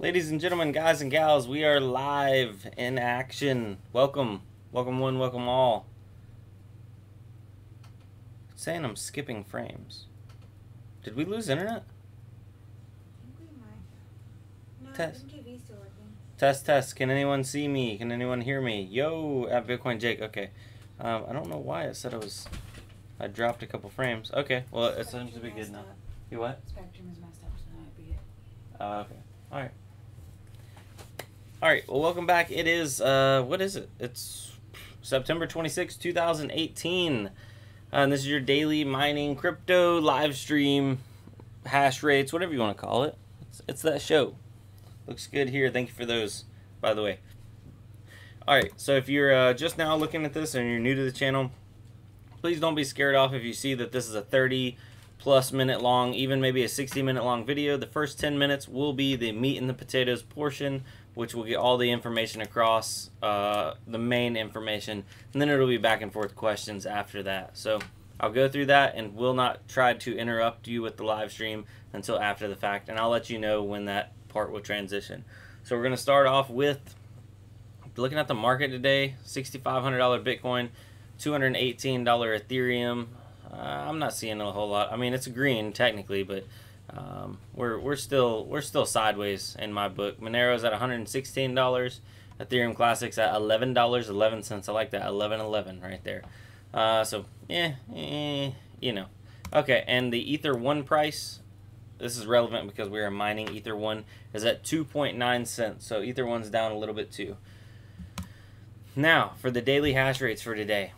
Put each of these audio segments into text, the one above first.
Ladies and gentlemen, guys and gals, we are live in action. Welcome. Welcome one, welcome all. It's saying I'm skipping frames. Did we lose internet? I think we might. No, Test. TV's still working. Test. Can anyone see me? Can anyone hear me? Yo, at Bitcoin Jake. Okay. I don't know why it said I dropped a couple frames. Okay. Well, it seems to be good now. You what? Spectrum is messed up, so that might be it. Okay. Alright. Alright, well, welcome back. It is, what is it? It's September 26, 2018. And this is your daily mining crypto live stream, hash rates, whatever you want to call it. It's that show. Looks good here. Thank you for those, by the way. Alright, so if you're just now looking at this and you're new to the channel, please don't be scared off if you see that this is a 30+ minute long, even maybe a 60-minute long video. The first 10 minutes will be the meat and the potatoes portion, which will get all the information across, the main information, and then it'll be back and forth questions after that. So I'll go through that and will not try to interrupt you with the live stream until after the fact, and I'll let you know when that part will transition. So we're going to start off with looking at the market today. $6,500 Bitcoin, $218 Ethereum. I'm not seeing a whole lot. I mean, it's green technically, but we're still sideways in my book. Monero's at $116. Ethereum Classic's at $11.11. I like that, 11.11 right there. So you know. Okay, and the Ether 1 price, this is relevant because we are mining Ether 1, is at 2.9 cents. So Ether 1's down a little bit too. Now for the daily hash rates for today.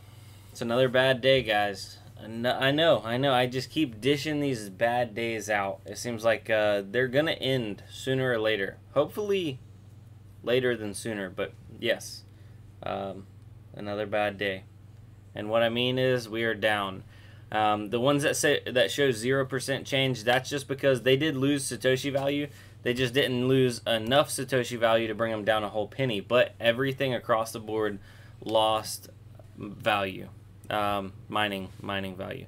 It's another bad day, guys. I know. I just keep dishing these bad days out. It seems like they're going to end sooner or later. Hopefully later than sooner, but yes. Another bad day. And what I mean is we are down. The ones that show 0% change, that's just because they did lose Satoshi value. They just didn't lose enough Satoshi value to bring them down a whole penny. But everything across the board lost value. Mining value.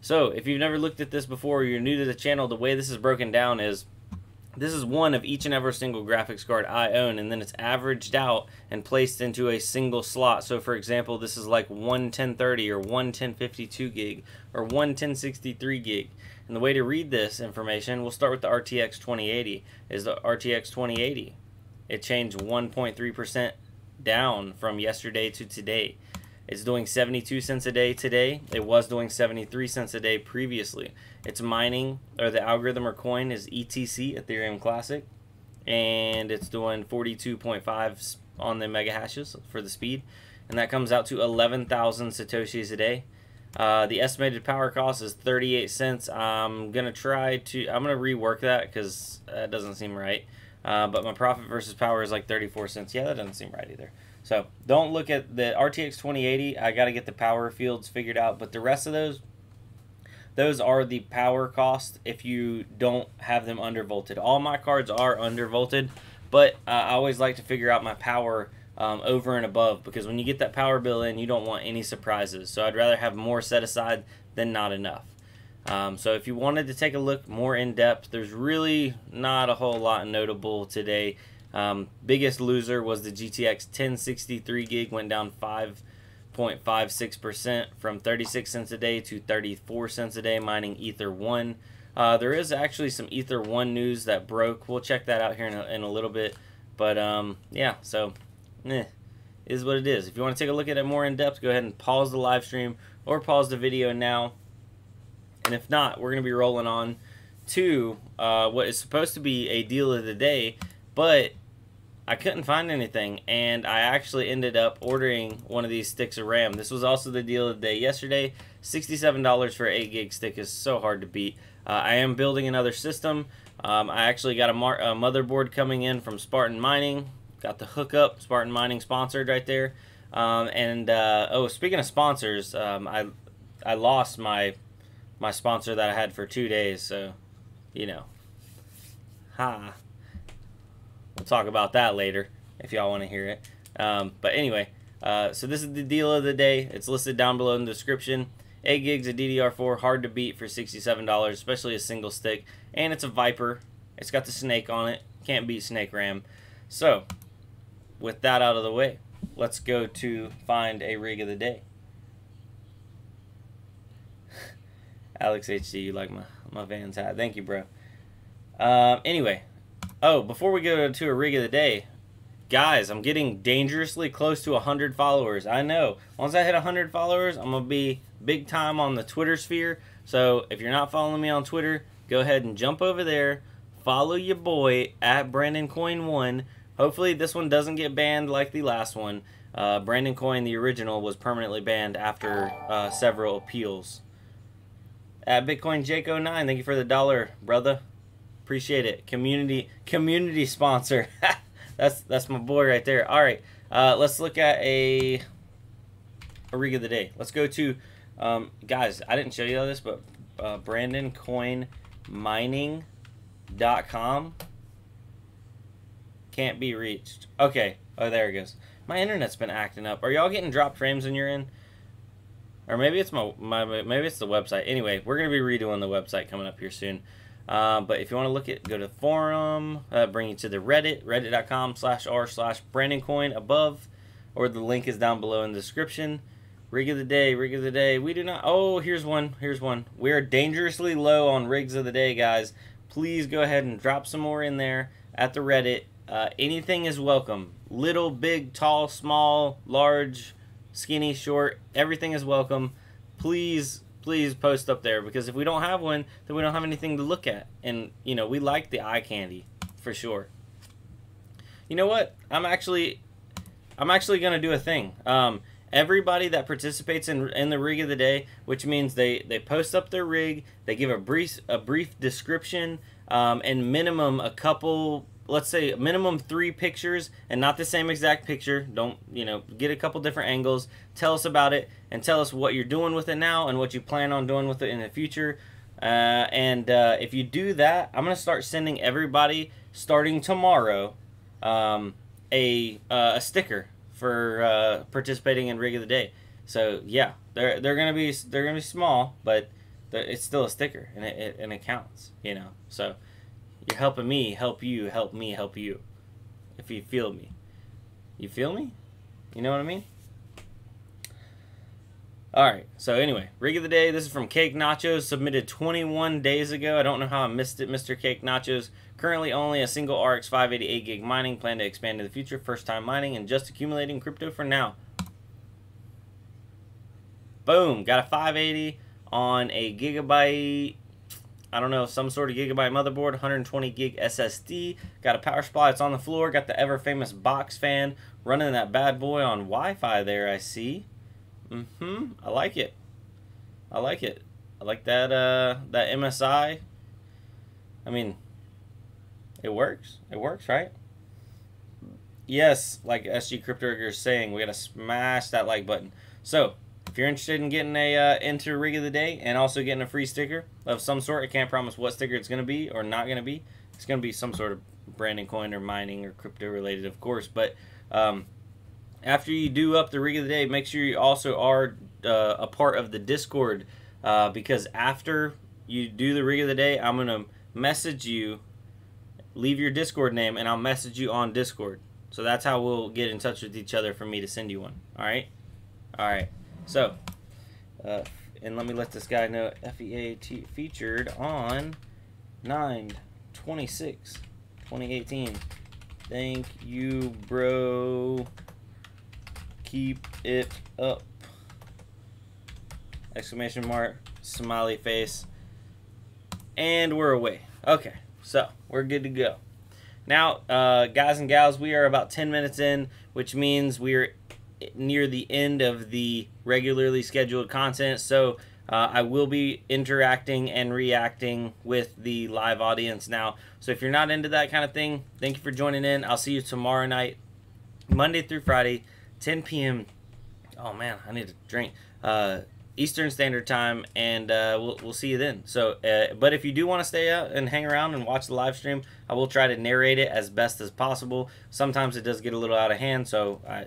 So if you've never looked at this before, or you're new to the channel, the way this is broken down is this is one of each and every single graphics card I own, and then it's averaged out and placed into a single slot. So for example, this is like one 1030 or one 1052 gig or one 1063 gig. And the way to read this information, we'll start with the RTX 2080. Is the RTX 2080, it changed 1.3% down from yesterday to today. It's doing 72 cents a day today. It was doing 73 cents a day previously. It's mining, or the algorithm or coin is ETC, Ethereum Classic, and it's doing 42.5 on the mega hashes for the speed, and that comes out to 11,000 Satoshis a day. The estimated power cost is 38 cents. I'm gonna rework that because that doesn't seem right. But my profit versus power is like 34 cents. Yeah, that doesn't seem right either. So don't look at the RTX 2080. I got to get the power fields figured out. But the rest of those are the power cost if you don't have them undervolted. All my cards are undervolted, but I always like to figure out my power over and above, because when you get that power bill in, you don't want any surprises. So I'd rather have more set aside than not enough. So if you wanted to take a look more in depth, there's really not a whole lot notable today. Biggest loser was the GTX 1063 gig, went down 5.56% from 36 cents a day to 34 cents a day, mining Ether 1. There is actually some Ether 1 news that broke. We'll check that out here in a little bit. But yeah, so is what it is. If you want to take a look at it more in depth, go ahead and pause the live stream or pause the video now. And if not, we're going to be rolling on to what is supposed to be a deal of the day, but I couldn't find anything, and I actually ended up ordering one of these sticks of RAM. This was also the deal of the day yesterday. $67 for an 8 gig stick is so hard to beat. I am building another system. I actually got a motherboard coming in from Spartan Mining. Got the hookup, Spartan Mining sponsored right there. Oh, speaking of sponsors, I lost my sponsor that I had for 2 days, so you know. We'll talk about that later if y'all want to hear it. But anyway, so this is the deal of the day. It's listed down below in the description. 8 gigs of DDR4, hard to beat for $67, especially a single stick. And it's a Viper. It's got the snake on it. Can't beat Snake Ram. So, with that out of the way, let's go to find a rig of the day. Alex HD, you like my Vans hat. Thank you, bro. Anyway. Oh, before we go to a rig of the day, guys, I'm getting dangerously close to 100 followers. I know. Once I hit 100 followers, I'm going to be big time on the Twitter sphere. So, if you're not following me on Twitter, go ahead and jump over there. Follow your boy at Brandoncoin1. Hopefully, this one doesn't get banned like the last one. Brandoncoin, the original, was permanently banned after several appeals. At Bitcoin Jake09, thank you for the $1, brother. Appreciate it. Community sponsor. That's my boy right there. All right, let's look at a rig of the day. Let's go to guys. I didn't show you all this, but BrandonCoinMining.com can't be reached. Okay. Oh, there it goes. My internet's been acting up. Are y'all getting dropped frames when you're in? Or maybe it's maybe it's the website. Anyway, we're gonna be redoing the website coming up here soon. But if you want to look at, go to forum, bring you to the Reddit, reddit.com/r/BrandonCoin above, or the link is down below in the description. Rig of the day. We do not. Oh, here's one. We are dangerously low on rigs of the day, guys. Please go ahead and drop some more in there at the Reddit. Anything is welcome. Little, big, tall, small, large, skinny, short, everything is welcome. Please post up there, because if we don't have one, then we don't have anything to look at. And, you know, we like the eye candy for sure. You know what? I'm actually going to do a thing. Everybody that participates in the rig of the day, which means they post up their rig, they give a brief description, and minimum a couple, let's say minimum 3 pictures, and not the same exact picture. Don't, you know, get a couple different angles. Tell us about it, and tell us what you're doing with it now and what you plan on doing with it in the future. If you do that, I'm going to start sending everybody, starting tomorrow, a sticker for participating in rig of the day. So yeah, they're gonna be small, but it's still a sticker, and it counts, you know. So you're helping me help you, help me help you. If you feel me, you feel me, you know what I mean. All right. So anyway, rig of the day. This is from Cake Nachos, submitted 21 days ago. I don't know how I missed it, Mr. Cake Nachos. Currently only a single RX 588 gig mining. Plan to expand in the future. First time mining and just accumulating crypto for now. Boom. Got a 580 on a gigabyte. I don't know, some sort of gigabyte motherboard. 120 gig SSD. Got a power supply. It's on the floor. Got the ever famous box fan running that bad boy on Wi-Fi there, I see. I like it. I like that that MSI. I mean, it works. It works, right? Yes, like SG Crypto is saying, we gotta smash that like button. So, if you're interested in getting a into rig of the day and also getting a free sticker of some sort, I can't promise what sticker it's gonna be or not gonna be. It's gonna be some sort of Brandoncoin or mining or crypto related, of course. But after you do up the rig of the day, make sure you also are a part of the Discord, because after you do the rig of the day, I'm going to message you, leave your Discord name, and I'll message you on Discord. So that's how we'll get in touch with each other for me to send you one. All right? All right. So, and let me let this guy know, FEAT featured on 9/26/2018. Thank you, bro. Keep it up. Exclamation mark, smiley face. And we're away. Okay, so we're good to go. Now, guys and gals, we are about 10 minutes in, which means we're near the end of the regularly scheduled content. So I will be interacting and reacting with the live audience now. So if you're not into that kind of thing, thank you for joining in. I'll see you tomorrow night, Monday through Friday, 10 p.m. Oh man, I need to drink. Eastern Standard Time, and we'll see you then. So, but if you do want to stay out and hang around and watch the live stream, I will try to narrate it as best as possible. Sometimes it does get a little out of hand, so I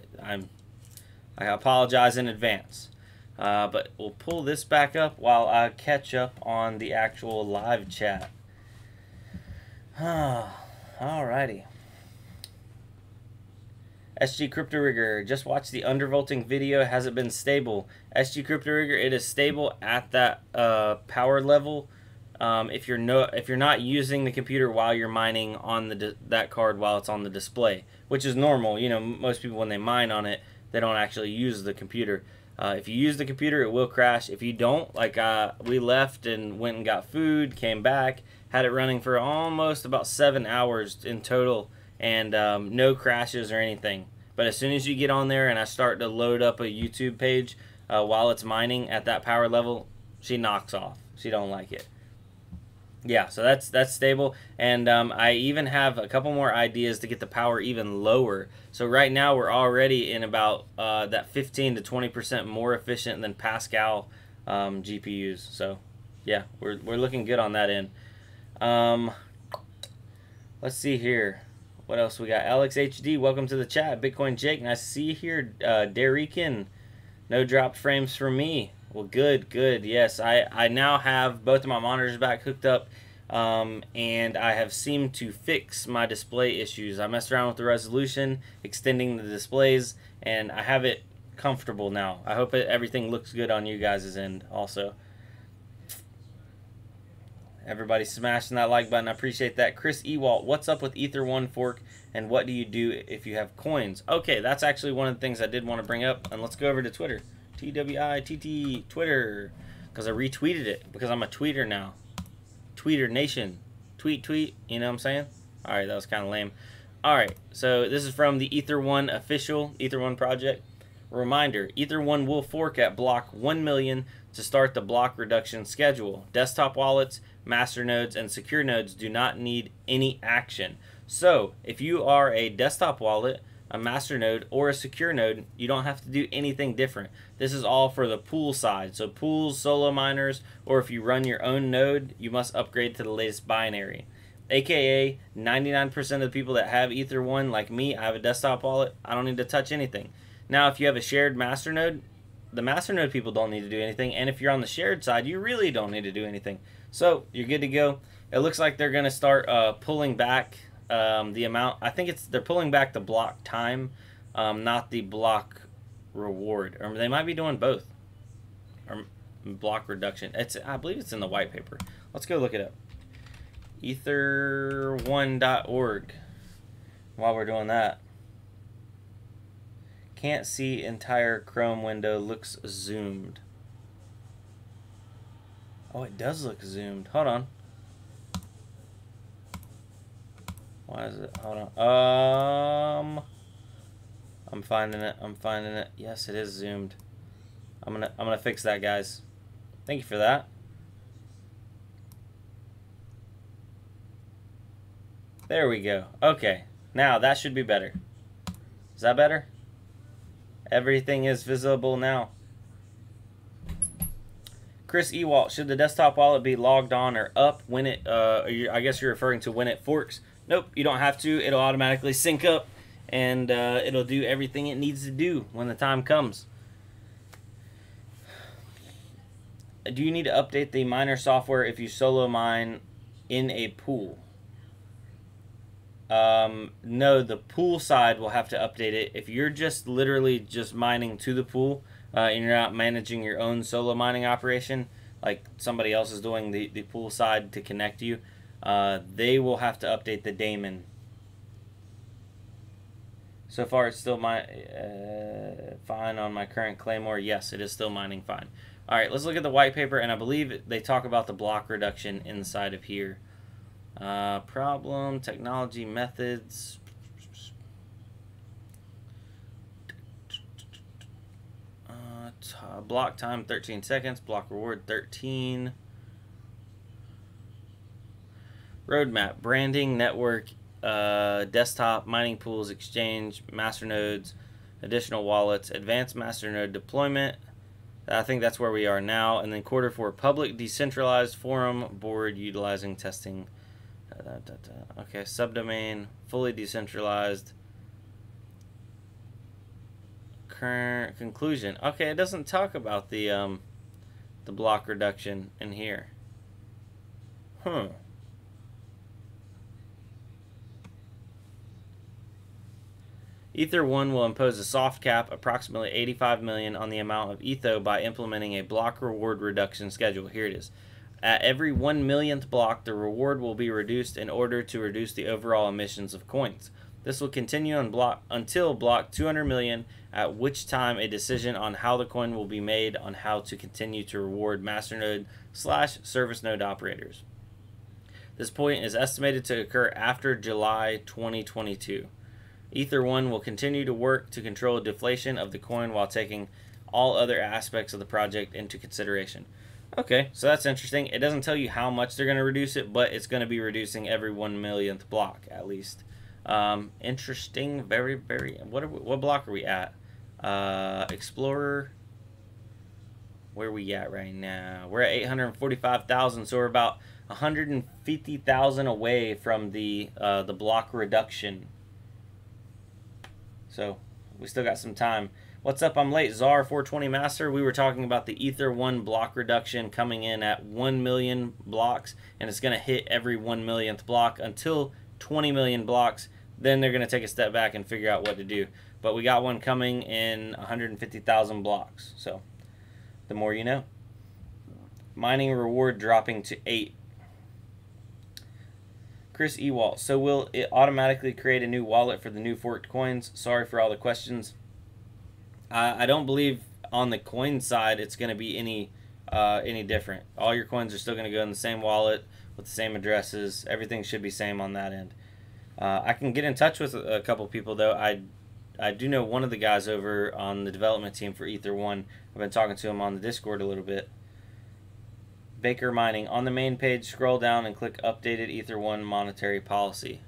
apologize in advance. But we'll pull this back up while I catch up on the actual live chat. Alrighty. SG Crypto Rigger, just watched the undervolting video. Has it been stable? SG Crypto Rigger, it is stable at that power level. If you're not using the computer while you're mining on that card while it's on the display, which is normal. You know, most people when they mine on it, they don't actually use the computer. If you use the computer, it will crash. If you don't, like we left and went and got food, came back, had it running for almost about 7 hours in total, and no crashes or anything. But as soon as you get on there and I start to load up a YouTube page while it's mining at that power level, she knocks off. She don't like it. Yeah, so that's stable, and I even have a couple more ideas to get the power even lower. So right now we're already in about that 15 to 20% more efficient than Pascal GPUs. So yeah, we're looking good on that end. Let's see here. What else we got? Alex HD, welcome to the chat. Bitcoin Jake, nice to see you here. Derican, no dropped frames from me. Well, good. Yes, I now have both of my monitors back hooked up, and I have seemed to fix my display issues. I messed around with the resolution, extending the displays, and I have it comfortable now. I hope everything looks good on you guys' end also. Everybody smashing that like button. I appreciate that. Chris Ewalt, what's up with Ether1 fork, and what do you do if you have coins? Okay, that's actually one of the things I did want to bring up, and let's go over to Twitter. TWITT Twitter, because I retweeted it because I'm a tweeter now. Tweeter Nation, tweet, you know what I'm saying? All right, that was kind of lame. All right, so this is from the Ether1 official Ether1 project. Reminder, Ether1 will fork at block 1 million to start the block reduction schedule. Desktop wallets, masternodes, and secure nodes do not need any action. So if you are a desktop wallet, a masternode, or a secure node, you don't have to do anything different. This is all for the pool side. So pools, solo miners, or if you run your own node, you must upgrade to the latest binary. AKA 99% of the people that have Ether1, like me, I have a desktop wallet, I don't need to touch anything. Now, if you have a shared masternode, the masternode people don't need to do anything, and if you're on the shared side, you really don't need to do anything. So you're good to go. It looks like they're going to start pulling back the amount. I think they're pulling back the block time, not the block reward, or they might be doing both, or block reduction. I believe it's in the white paper. Let's go look it up. Ether1.org. While we're doing that, can't see entire Chrome window, looks zoomed. Oh, it does look zoomed. Hold on. Why is it? Hold on. I'm finding it. Yes, it is zoomed. I'm gonna fix that, guys. Thank you for that. There we go. Okay. Now that should be better. Is that better? Everything is visible now. Chris Ewalt, should the desktop wallet be logged on or up when it, I guess you're referring to when it forks. Nope, you don't have to. It'll automatically sync up, and it'll do everything it needs to do when the time comes. Do you need to update the miner software if you solo mine in a pool? No, the pool side will have to update it. If you're just literally just mining to the pool, and you're not managing your own solo mining operation, like somebody else is doing the pool side to connect you, they will have to update the daemon. So far, it's still fine on my current Claymore. Yes, it is still mining fine. All right, let's look at the white paper, and I believe they talk about the block reduction inside of here. Problem, technology, methods. Block time 13 seconds, block reward 13. Roadmap, branding, network, desktop, mining pools, exchange, masternodes, additional wallets, advanced masternode deployment. I think that's where we are now. And then quarter 4, public decentralized forum board utilizing testing. Okay, subdomain, fully decentralized. Current conclusion. Okay, it doesn't talk about the block reduction in here. Ether 1 will impose a soft cap, approximately 85 million, on the amount of ETHO by implementing a block reward reduction schedule. Here it is. At every 1 millionth block, the reward will be reduced in order to reduce the overall emissions of coins. This will continue until block 200 million, at which time a decision on how the coin will be made on how to continue to reward masternode/service node operators. This point is estimated to occur after July 2022. Ether 1 will continue to work to control deflation of the coin while taking all other aspects of the project into consideration. Okay, so that's interesting. It doesn't tell you how much they're going to reduce it, but it's going to be reducing every 1 millionth block at least. Interesting. Very, very. What block are we at? Explorer. Where are we at right now? We're at 845,000, so we're about 150,000 away from the block reduction. So we still got some time. What's up? I'm late. Czar 420 Master. We were talking about the Ether 1 block reduction coming in at 1 million blocks, and it's going to hit every 1 millionth block until 20 million blocks. Then they're going to take a step back and figure out what to do. But we got one coming in 150,000 blocks. So the more you know. Mining reward dropping to 8. Chris Ewalt. So will it automatically create a new wallet for the new forked coins? Sorry for all the questions. I don't believe on the coin side it's going to be any different. All your coins are still going to go in the same wallet with the same addresses. Everything should be same on that end. I can get in touch with a couple people though. I do know one of the guys over on the development team for Ether 1. I've been talking to him on the Discord a little bit. Baker Mining. On the main page, scroll down and click Updated Ether 1 Monetary Policy.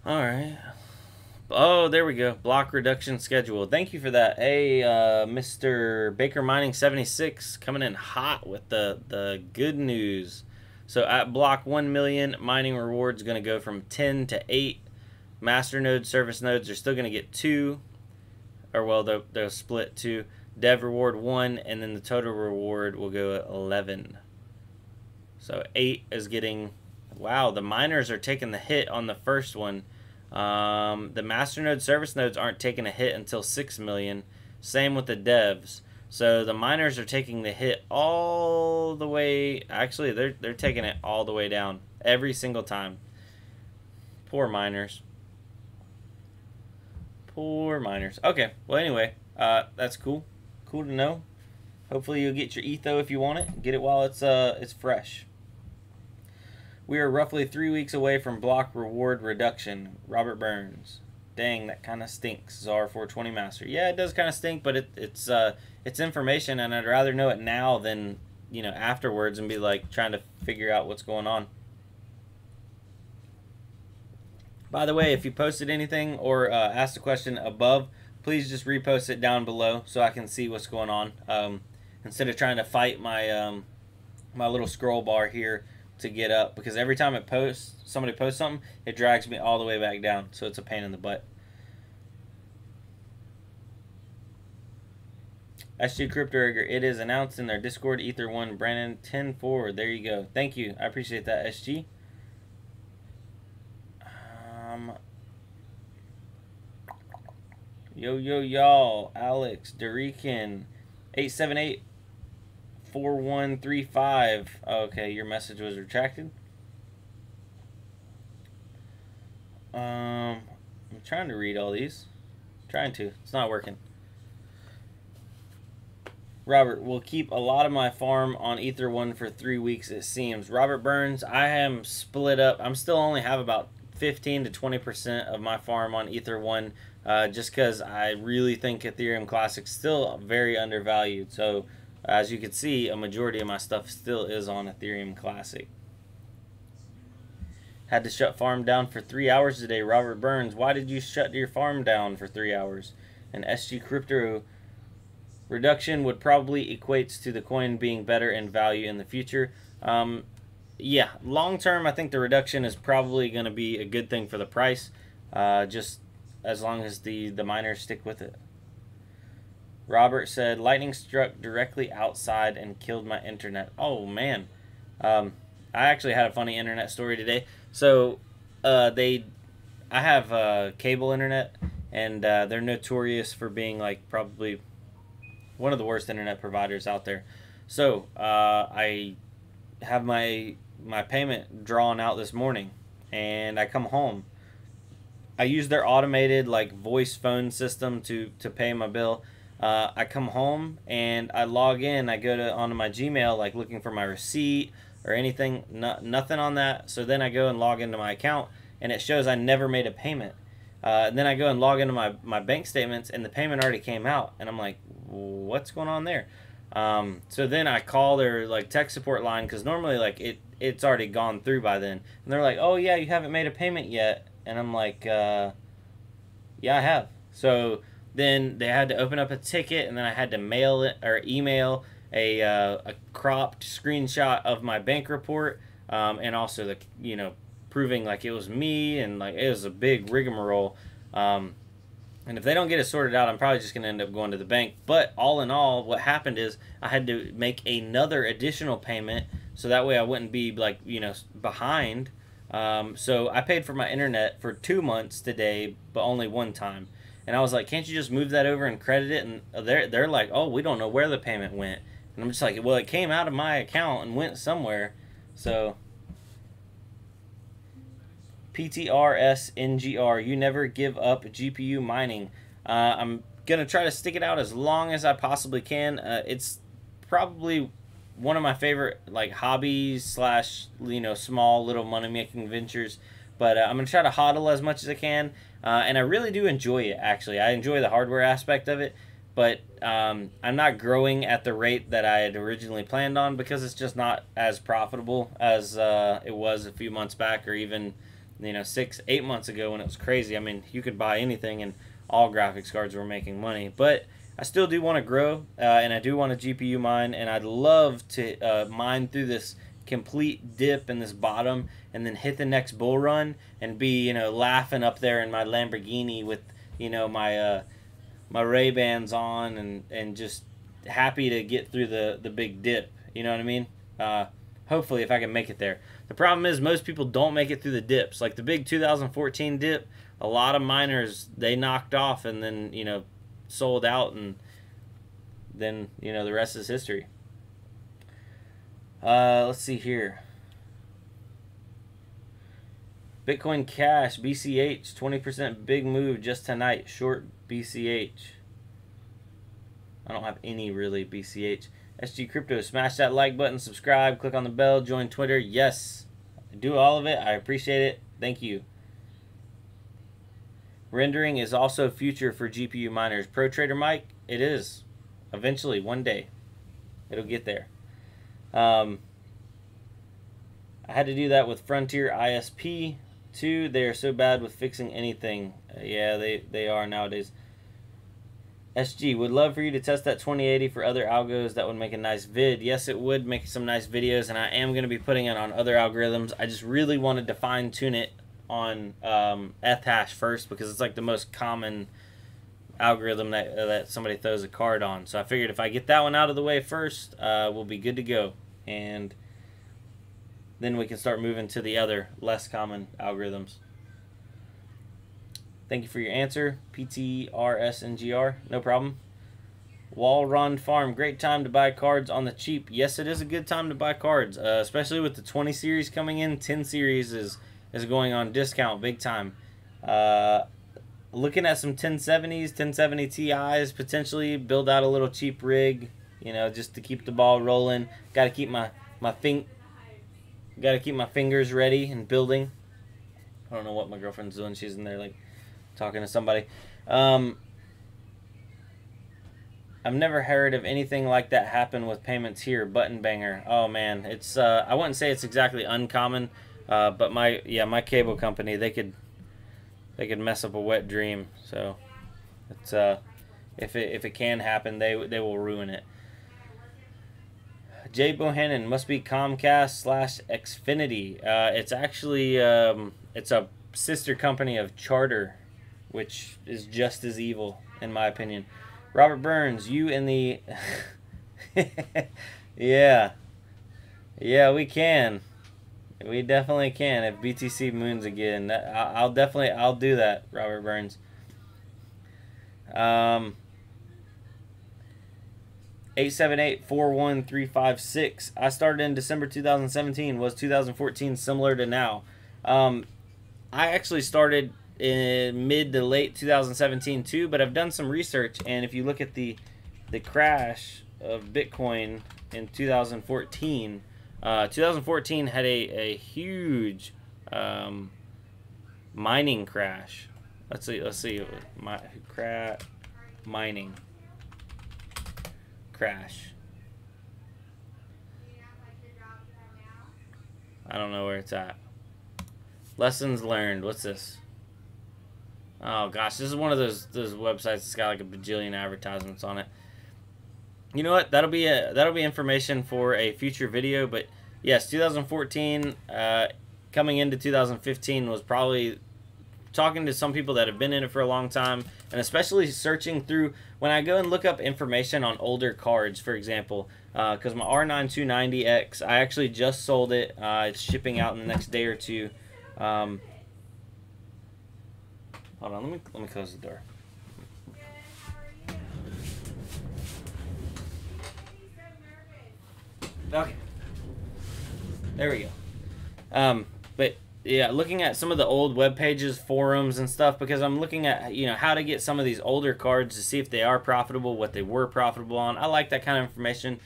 Alright. Oh, there we go. Block reduction schedule. Thank you for that. Hey, Mr. Baker Mining 76 coming in hot with the good news. So at block 1 million, mining rewards going to go from 10 to 8. Master node, service nodes are still going to get 2. Or, well, they'll split 2. Dev reward 1, and then the total reward will go at 11. So 8 is getting... Wow, the miners are taking the hit on the first one. The master node, service nodes aren't taking a hit until 6 million. Same with the devs. So the miners are taking the hit all the way... Actually, they're taking it all the way down every single time. Poor miners. Poor miners. Okay, well anyway, that's cool. Cool to know. Hopefully you'll get your etho if you want it. Get it while it's fresh. We are roughly 3 weeks away from block reward reduction. Robert Burns. Dang, that kind of stinks. Czar 420 Master. Yeah, it does kind of stink, but it's information, and I'd rather know it now than, you know, afterwards and be like trying to figure out what's going on. By the way, if you posted anything or asked a question above, please just repost it down below so I can see what's going on. Instead of trying to fight my my little scroll bar here to get up, because every time somebody posts something, it drags me all the way back down, so it's a pain in the butt. SG Crypto Rigger, it is announced in their Discord, Ether 1 Brandon 10-4. There you go. Thank you. I appreciate that, SG. Yo, y'all. Alex, Dorican, 878-4135. Okay, your message was retracted. I'm trying to read all these. Trying to. It's not working. Robert, will keep a lot of my farm on Ether 1 for 3 weeks, it seems. Robert Burns, I am split up. I'm still only have about 15 to 20% of my farm on Ether 1, just because I really think Ethereum Classic's still very undervalued. So, as you can see, a majority of my stuff still is on Ethereum Classic. Had to shut farm down for 3 hours today. Robert Burns, why did you shut your farm down for 3 hours? And SG Crypto, reduction would probably equates to the coin being better in value in the future. Yeah, long term, I think the reduction is probably going to be a good thing for the price, just as long as the miners stick with it. Robert said, lightning struck directly outside and killed my internet. Oh, man. I I actually had a funny internet story today. So, I have cable internet, and they're notorious for being like probably one of the worst internet providers out there. So, I have my payment drawn out this morning, and I come home. I use their automated like voice phone system to pay my bill. I come home and I log in. I go to onto my Gmail like looking for my receipt or anything. Nothing on that. So then I go and log into my account, and it shows I never made a payment. And then I go and log into my bank statements, and the payment already came out, and I'm like, what's going on there? So then I call their like tech support line, because normally like it's already gone through by then, and they're like, oh yeah, you haven't made a payment yet. And I'm like, yeah, I have. So then they had to open up a ticket, and then I had to mail it or email a cropped screenshot of my bank report, and also the proving like it was me, and like it was a big rigmarole. And if they don't get it sorted out, I'm probably just gonna end up going to the bank. But all in all, what happened is I had to make another additional payment, so that way I wouldn't be like behind. So I paid for my internet for 2 months today, but only one time. And I was like, can't you just move that over and credit it? And they're like, oh, we don't know where the payment went. And I'm just like, well, it came out of my account and went somewhere. So PTRSNGR, you never give up GPU mining. I'm going to try to stick it out as long as I possibly can. It's probably one of my favorite like hobbies slash small little money making ventures, but I'm gonna try to hodl as much as I can, and I really do enjoy it. Actually, I enjoy the hardware aspect of it, but I'm not growing at the rate that I had originally planned on, because it's just not as profitable as it was a few months back, or even 6-8 months ago when it was crazy. I mean, you could buy anything and all graphics cards were making money, but I still do want to grow, and I do want to GPU mine, and I'd love to mine through this complete dip in this bottom, and then hit the next bull run and be laughing up there in my Lamborghini with my Ray-Bans on, and just happy to get through the big dip. You know what I mean? Hopefully, if I can make it there. The problem is most people don't make it through the dips. Like the big 2014 dip, a lot of miners, they knocked off and then sold out, and then the rest is history. Let's see here. Bitcoin Cash BCH 20% big move just tonight. Short BCH. I don't have any really BCH. SG Crypto, smash that like button, subscribe, click on the bell, join Twitter. Yes, I do all of it. I appreciate it. Thank you. Rendering is also future for GPU miners. Pro Trader Mike, it is. Eventually, one day, it'll get there. I had to do that with Frontier ISP too. They are so bad with fixing anything. Yeah, they are nowadays. SG, would love for you to test that 2080 for other algos. That would make a nice vid. Yes, it would make some nice videos, and I am going to be putting it on other algorithms. I just really wanted to fine tune it on Ethash first, because it's like the most common algorithm that somebody throws a card on. So I figured if I get that one out of the way first, we'll be good to go, and then we can start moving to the other less common algorithms. Thank you for your answer, PTRSNGR. No problem. Wall Run Farm, great time to buy cards on the cheap. Yes, it is a good time to buy cards, especially with the 20 series coming in. 10 series is going on discount big time. Looking at some 1070s, 1070 Ti's, potentially build out a little cheap rig, just to keep the ball rolling. Got to keep my fingers ready and building. I don't know what my girlfriend's doing. She's in there like talking to somebody. I've never heard of anything like that happen with payments here. Button banger. Oh man, it's I wouldn't say it's exactly uncommon, but my cable company, they could mess up a wet dream. So it's if it can happen, they will ruin it. Jay Bohannon, must be Comcast / Xfinity. It's actually it's a sister company of Charter, which is just as evil in my opinion. Robert Burns, you and the yeah, we can. We definitely can if BTC moons again. I'll do that, Robert Burns. 878-41356. I started in December 2017. Was 2014 similar to now? I actually started in mid to late 2017 too, but I've done some research, and if you look at the crash of Bitcoin in 2014, 2014 had a huge mining crash. Let's see, mining crash. I don't know where it's at. Lessons learned. What's this? Oh gosh, this is one of those websites that's got like a bajillion advertisements on it. You know what? That'll be information for a future video. But yes, 2014 coming into 2015 was probably talking to some people that have been in it for a long time, and especially searching through when I go and look up information on older cards, for example, because my R9 290X, I actually just sold it. It's shipping out in the next day or two. Hold on, let me close the door. Okay, there we go. But yeah, looking at some of the old web pages, forums, and stuff, because I'm looking at, you know, how to get some of these older cards to see if they are profitable, what they were profitable on. I like that kind of information.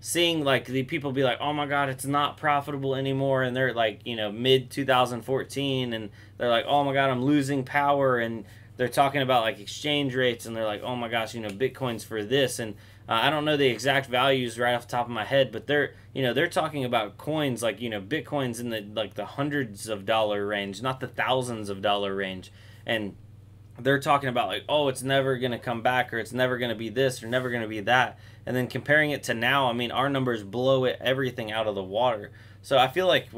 Seeing like the people be like, oh my god, it's not profitable anymore, and they're like, you know, mid 2014, and they're like, oh my god, I'm losing power, and they're talking about like exchange rates, and they're like, oh my gosh, you know, Bitcoin's for this, and I don't know the exact values right off the top of my head, but they're talking about coins like, you know, Bitcoin's in the hundreds of dollar range, not the thousands of dollar range, and they're talking about like, oh, it's never gonna come back, or it's never gonna be this, or never gonna be that. And then comparing it to now, I mean, our numbers blow everything out of the water. So I feel like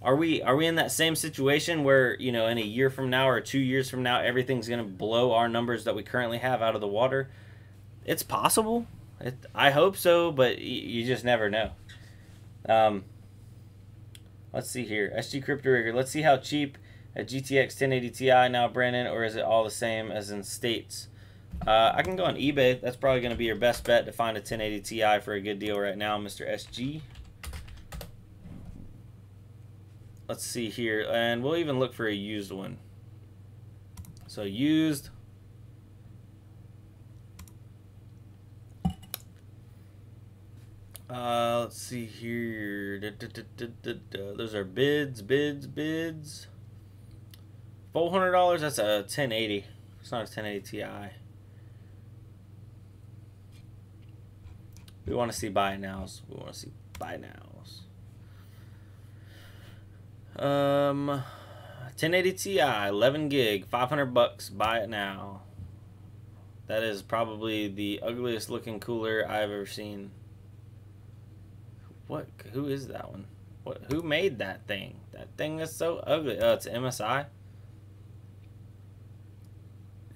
are we in that same situation where, you know, in a year from now or 2 years from now, everything's going to blow our numbers that we currently have out of the water? It's possible. I hope so, but you just never know. Let's see here. SG Crypto Rigger. Let's see how cheap a GTX 1080 Ti now, Brandon, or is it all the same as in states? I can go on eBay. That's probably going to be your best bet to find a 1080 Ti for a good deal right now, Mr. SG. Let's see here, and we'll even look for a used one. So used. Let's see here. Those are bids. $400. That's a 1080. It's not a 1080 Ti. We want to see buy nows. 1080 Ti, 11 gig, $500. Buy it now. That is probably the ugliest looking cooler I've ever seen. What? Who is that one? What? Who made that thing? That thing is so ugly. Oh, it's MSI.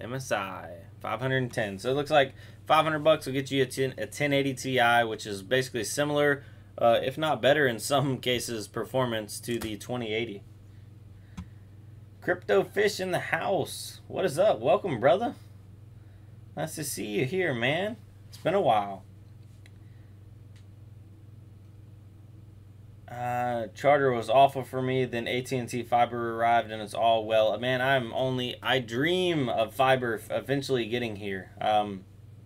MSI, 510. So it looks like $500 will get you a 1080 Ti, which is basically similar, if not better in some cases, performance to the 2080. Crypto Fish in the house. What is up? Welcome, brother. Nice to see you here, man. It's been a while. Charter was awful for me. Then AT&T fiber arrived, and it's all well. Man, I dream of fiber eventually getting here.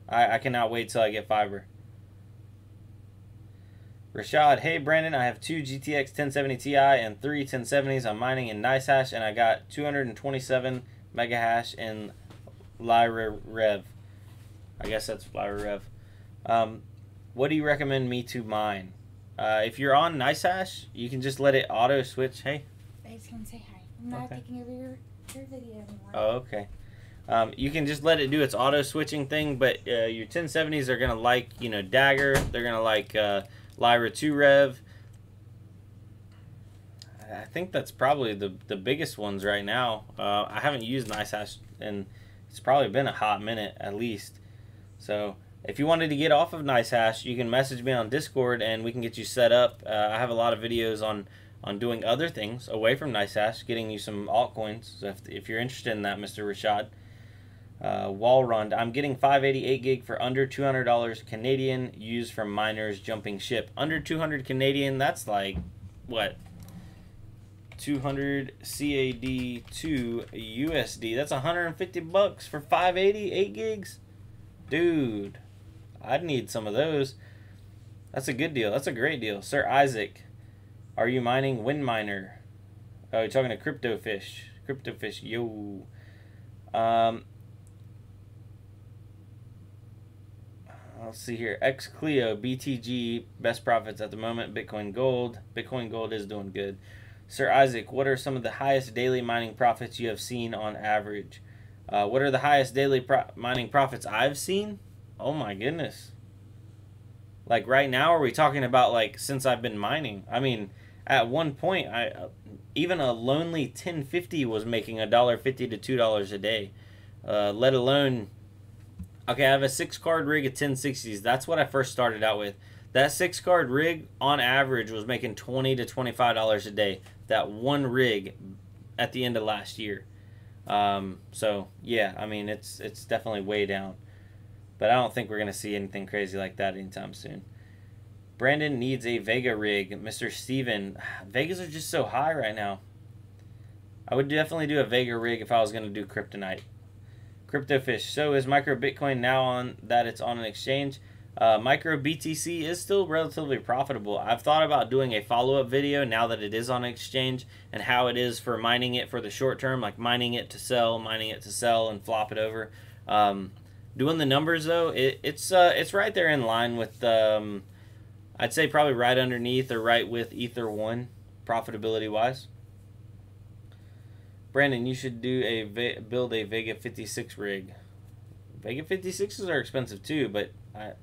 I cannot wait till I get fiber. Rashad, hey Brandon, I have 2 GTX 1070 Ti and 3 1070s. I'm mining in NiceHash, and I got 227 mega hash in Lyra Rev. I guess that's Lyra Rev. What do you recommend me to mine? If you're on NiceHash, you can just let it auto switch. Hey. I just want to say hi. I'm not taking over your video anymore. Oh, okay. You can just let it do its auto switching thing, but your 1070s are gonna like, you know, Dagger. They're gonna like Lyra 2 Rev. I think that's probably the biggest ones right now. I haven't used NiceHash, and it's probably been a hot minute at least. So If you wanted to get off of NiceHash, you can message me on Discord and we can get you set up. I have a lot of videos on doing other things away from NiceHash, getting you some altcoins. So if you're interested in that, Mr. Rashad. Wallrun, I'm getting 588 gig for under $200 Canadian, used from miners jumping ship. Under 200 Canadian, that's like, what? 200 CAD to USD. That's 150 bucks for 580, 8 gigs? Dude, I'd need some of those. That's a good deal. That's a great deal. Sir Isaac, are you mining WinMiner? Oh, you're talking to CryptoFish. CryptoFish, yo. Let's see here. XCleo, BTG, best profits at the moment. Bitcoin Gold. Bitcoin Gold is doing good. Sir Isaac, what are some of the highest daily mining profits you have seen on average? What are the highest daily mining profits I've seen? Oh my goodness. Like right now, are we talking about like since I've been mining? I mean, at one point, even a lonely 1050 was making $1.50 to $2 a day. Let alone, okay, I have a 6-card rig of 1060s. That's what I first started out with. That 6-card rig, on average, was making $20 to $25 a day. That one rig at the end of last year. So, yeah, I mean, it's definitely way down. But I don't think we're going to see anything crazy like that anytime soon. Brandon needs a Vega rig. Mr. Steven, Vegas are just so high right now. I would definitely do a Vega rig if I was going to do Kryptonite. CryptoFish, so is Micro Bitcoin now on that it's on an exchange? Micro BTC is still relatively profitable. I've thought about doing a follow-up video now that it is on an exchange and how it is for mining it for the short term, like mining it to sell and flop it over. Doing the numbers though, it's right there in line with I'd say probably right underneath or right with Ether 1 profitability wise. Brandon, you should do build a Vega 56 rig. Vega 56s are expensive too, but I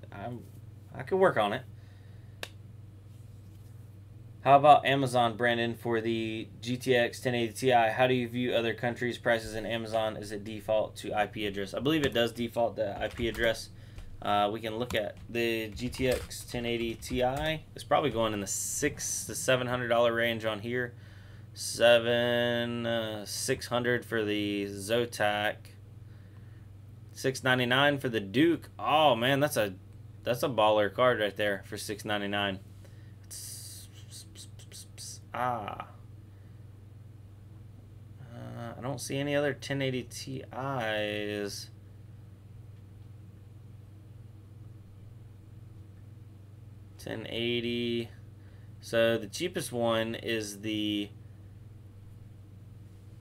could work on it. How about Amazon, Brandon, for the GTX 1080 Ti? How do you view other countries' prices in Amazon? Is it default to IP address? I believe it does default to IP address. We can look at the GTX 1080 Ti. It's probably going in the $600 to $700 range on here. $600 for the Zotac. $699 for the Duke. Oh man, that's a baller card right there for $699. I don't see any other 1080 Ti's. $1080. So the cheapest one is the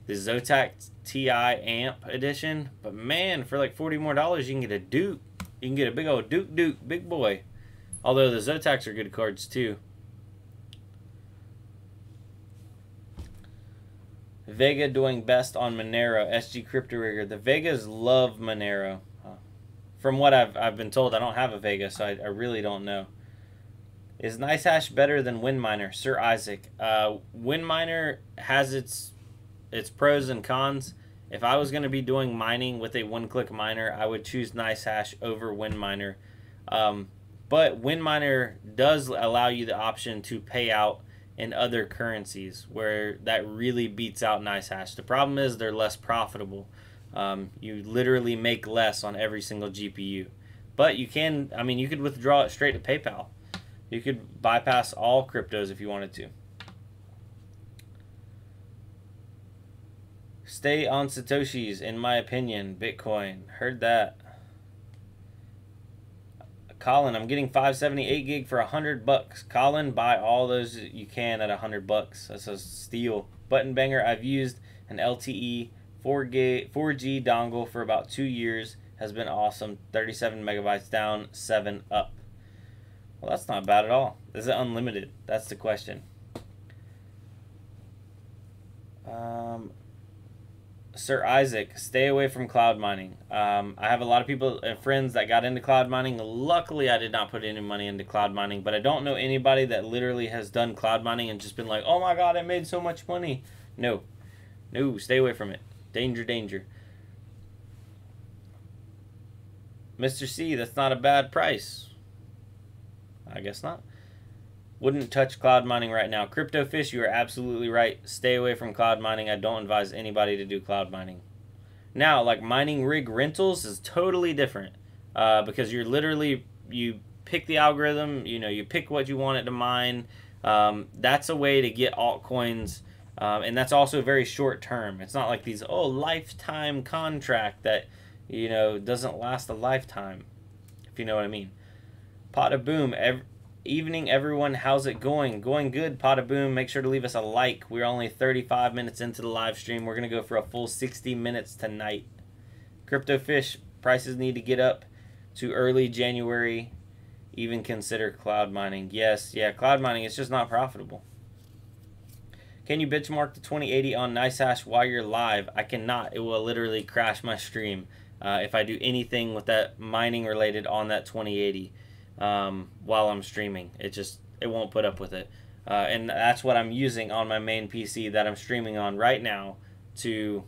Zotac Ti Amp edition, but man, for like $40 more, you can get a Duke. You can get a big old Duke, big boy. Although the Zotacs are good cards too. Vega doing best on Monero. SG Crypto Rigger. The Vegas love Monero. From what I've been told, I don't have a Vega, so I really don't know. Is NiceHash better than WinMiner? Sir Isaac. WinMiner has its pros and cons. If I was going to be doing mining with a one-click miner, I would choose NiceHash over WinMiner. But WinMiner does allow you the option to pay out in other currencies, where that really beats out NiceHash. The problem is they're less profitable. You literally make less on every single GPU. But you can, I mean, you could withdraw it straight to PayPal. You could bypass all cryptos if you wanted to. Stay on Satoshis, in my opinion. Bitcoin. Heard that. Colin, I'm getting 578 gig for $100. Colin, buy all those you can at $100. That's a steal. Button banger. I've used an LTE 4G dongle for about 2 years. Has been awesome. 37 megabytes down, 7 up. Well, that's not bad at all. Is it unlimited? That's the question. Sir Isaac, stay away from cloud mining. I have a lot of people, friends that got into cloud mining. Luckily, I did not put any money into cloud mining, but I don't know anybody that literally has done cloud mining and just been like, oh my god, I made so much money. No, stay away from it. Danger, danger. Mr. C, that's not a bad price. I guess not. Wouldn't touch cloud mining right now. Crypto Fish, you are absolutely right. Stay away from cloud mining. I don't advise anybody to do cloud mining. Now, like mining rig rentals is totally different because you're literally, you pick the algorithm, you know, you pick what you want it to mine. That's a way to get altcoins, and that's also very short term. It's not like these, oh, lifetime contract that, you know, doesn't last a lifetime, if you know what I mean. Pot of Boom, evening everyone, how's it going? Going good, Pot of Boom. Make sure to leave us a like. We're only 35 minutes into the live stream. We're going to go for a full 60 minutes tonight. Crypto Fish, prices need to get up to early January. Even consider cloud mining. Yes, yeah, cloud mining is just not profitable. Can you benchmark the 2080 on NiceHash while you're live? I cannot. It will literally crash my stream if I do anything with that mining related on that 2080 while I'm streaming. It won't put up with it. And that's what I'm using on my main PC that I'm streaming on right now to,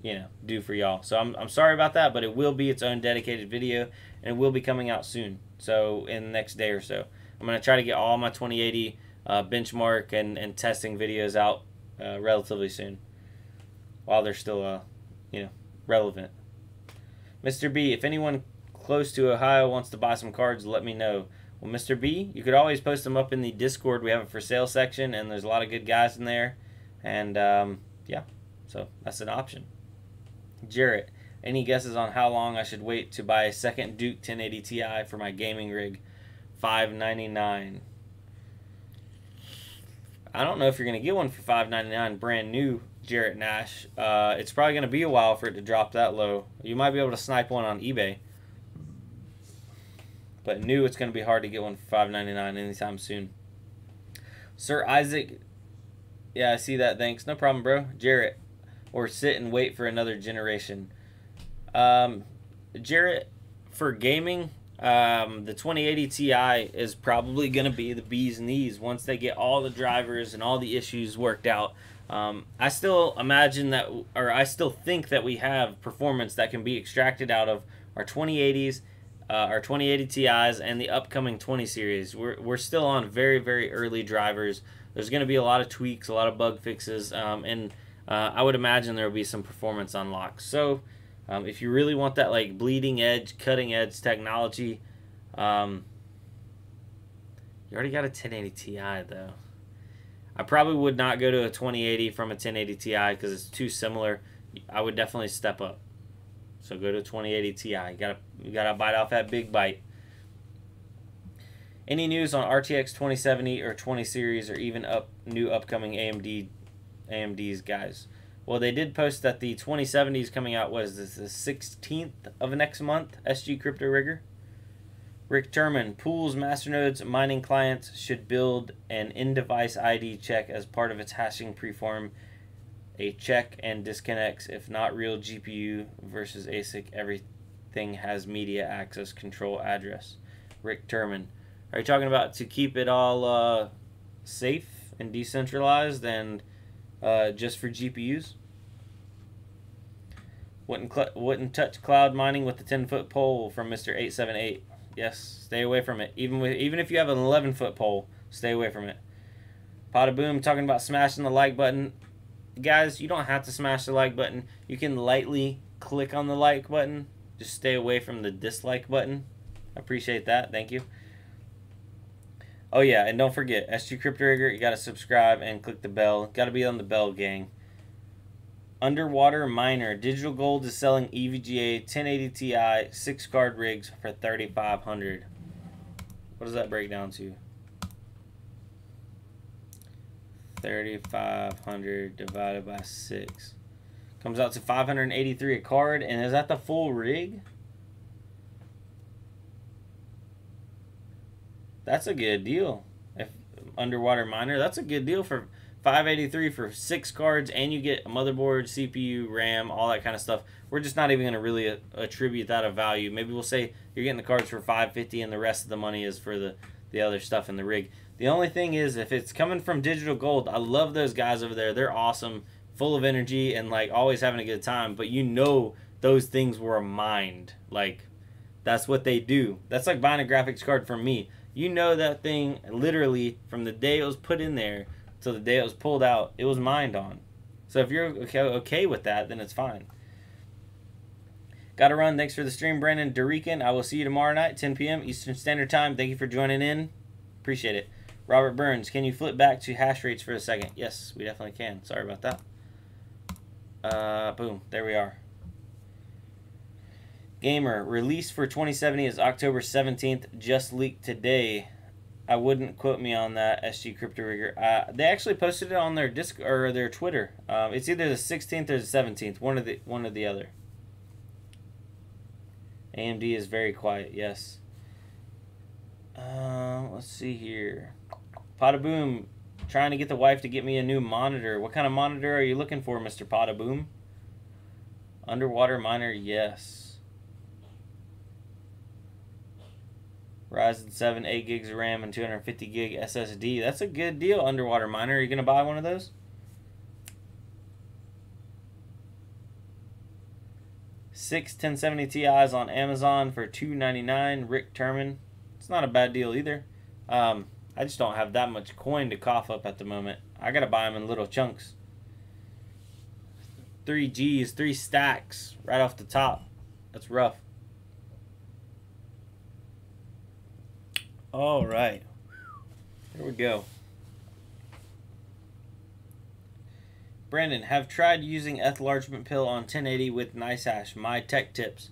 you know, do for y'all. So I'm sorry about that, but it will be its own dedicated video, and it will be coming out soon. So in the next day or so, I'm going to try to get all my 2080 benchmark and testing videos out relatively soon while they're still, you know, relevant. Mr. B, if anyone close to Ohio wants to buy some cards, let me know. Well, Mr. B, you could always post them up in the Discord. We have a for sale section, and there's a lot of good guys in there. And, yeah, so that's an option. Jarrett, any guesses on how long I should wait to buy a second Duke 1080 Ti for my gaming rig? $599. I don't know if you're going to get one for $599 brand new, Jarrett Nash. It's probably going to be a while for it to drop that low. You might be able to snipe one on eBay. But new, it's going to be hard to get one for $599 anytime soon. Sir Isaac, yeah, I see that. Thanks. No problem, bro. Jarrett, or sit and wait for another generation. Jarrett, for gaming, the 2080 Ti is probably going to be the bee's knees once they get all the drivers and all the issues worked out. I still imagine that, or I still think that we have performance that can be extracted out of our 2080s, our 2080 Ti's, and the upcoming 20 series. We're still on very, very early drivers. There's going to be a lot of tweaks, a lot of bug fixes, and I would imagine there will be some performance unlocks. So if you really want that like bleeding edge, cutting edge technology, you already got a 1080 Ti though. I probably would not go to a 2080 from a 1080 Ti because it's too similar. I would definitely step up. So go to a 2080 Ti. You gotta bite off that big bite. Any news on RTX 2070 or 20 series or even new upcoming AMDs, guys? Well, they did post that the 2070 is coming out, what is this, the 16th of next month, SG Crypto Rigger. Rick Terman, pools, masternodes, mining clients should build an in-device ID check as part of its hashing preform. A check and disconnects if not real GPU versus ASIC. Everything has media access control address. Rick Terman. Are you talking about to keep it all safe and decentralized and just for GPUs? Wouldn't touch cloud mining with the 10-foot pole from Mr. 878. Yes, stay away from it. Even if you have an 11-foot pole, stay away from it. Pot of Boom talking about smashing the like button. Guys, you don't have to smash the like button. You can lightly click on the like button. Just stay away from the dislike button. I appreciate that. Thank you. Oh yeah, and don't forget, SG Crypto Rigger, you got to subscribe and click the bell. Got to be on the bell, gang. Underwater Miner. Digital Gold is selling EVGA 1080 Ti 6-card rigs for $3,500. What does that break down to? 3,500 divided by 6 comes out to 583 a card. And is that the full rig? That's a good deal. If Underwater Miner, that's a good deal for 583 for 6 cards, and you get a motherboard, CPU, RAM, all that kind of stuff. We're just not even going to really attribute that a value. Maybe we'll say you're getting the cards for 550 and the rest of the money is for the other stuff in the rig. The only thing is, if it's coming from Digital Gold, I love those guys over there. They're awesome, full of energy, and like always having a good time. But you know those things were mined. Like That's what they do. That's like buying a graphics card from me. You know that thing literally from the day it was put in there till the day it was pulled out, it was mined on. So if you're okay with that, then it's fine. Gotta run. Thanks for the stream, Brandon Dorican. I will see you tomorrow night, 10 p.m. Eastern Standard Time. Thank you for joining in. Appreciate it. Robert Burns, can you flip back to hash rates for a second? Yes, we definitely can. Sorry about that. Boom. There we are. Gamer, release for 2070 is October 17th. Just leaked today. I wouldn't quote me on that, SG Crypto Rigger. They actually posted it on their or their Twitter. It's either the 16th or the 17th. One or the other. AMD is very quiet. Yes. Let's see here. Potaboom, trying to get the wife to get me a new monitor. What kind of monitor are you looking for, Mr. Potaboom? Underwater miner, yes. Ryzen 7, 8 gigs of RAM and 250 gig SSD. That's a good deal, underwater miner. Are you going to buy one of those? 6 1070 Ti's on Amazon for $299. Rick Terman. It's not a bad deal either. I just don't have that much coin to cough up at the moment. I got to buy them in little chunks. 3 G's, 3 stacks right off the top. That's rough. All right. Here we go. Brandon, have tried using enlargement pill on 1080 with NiceHash. My tech tips.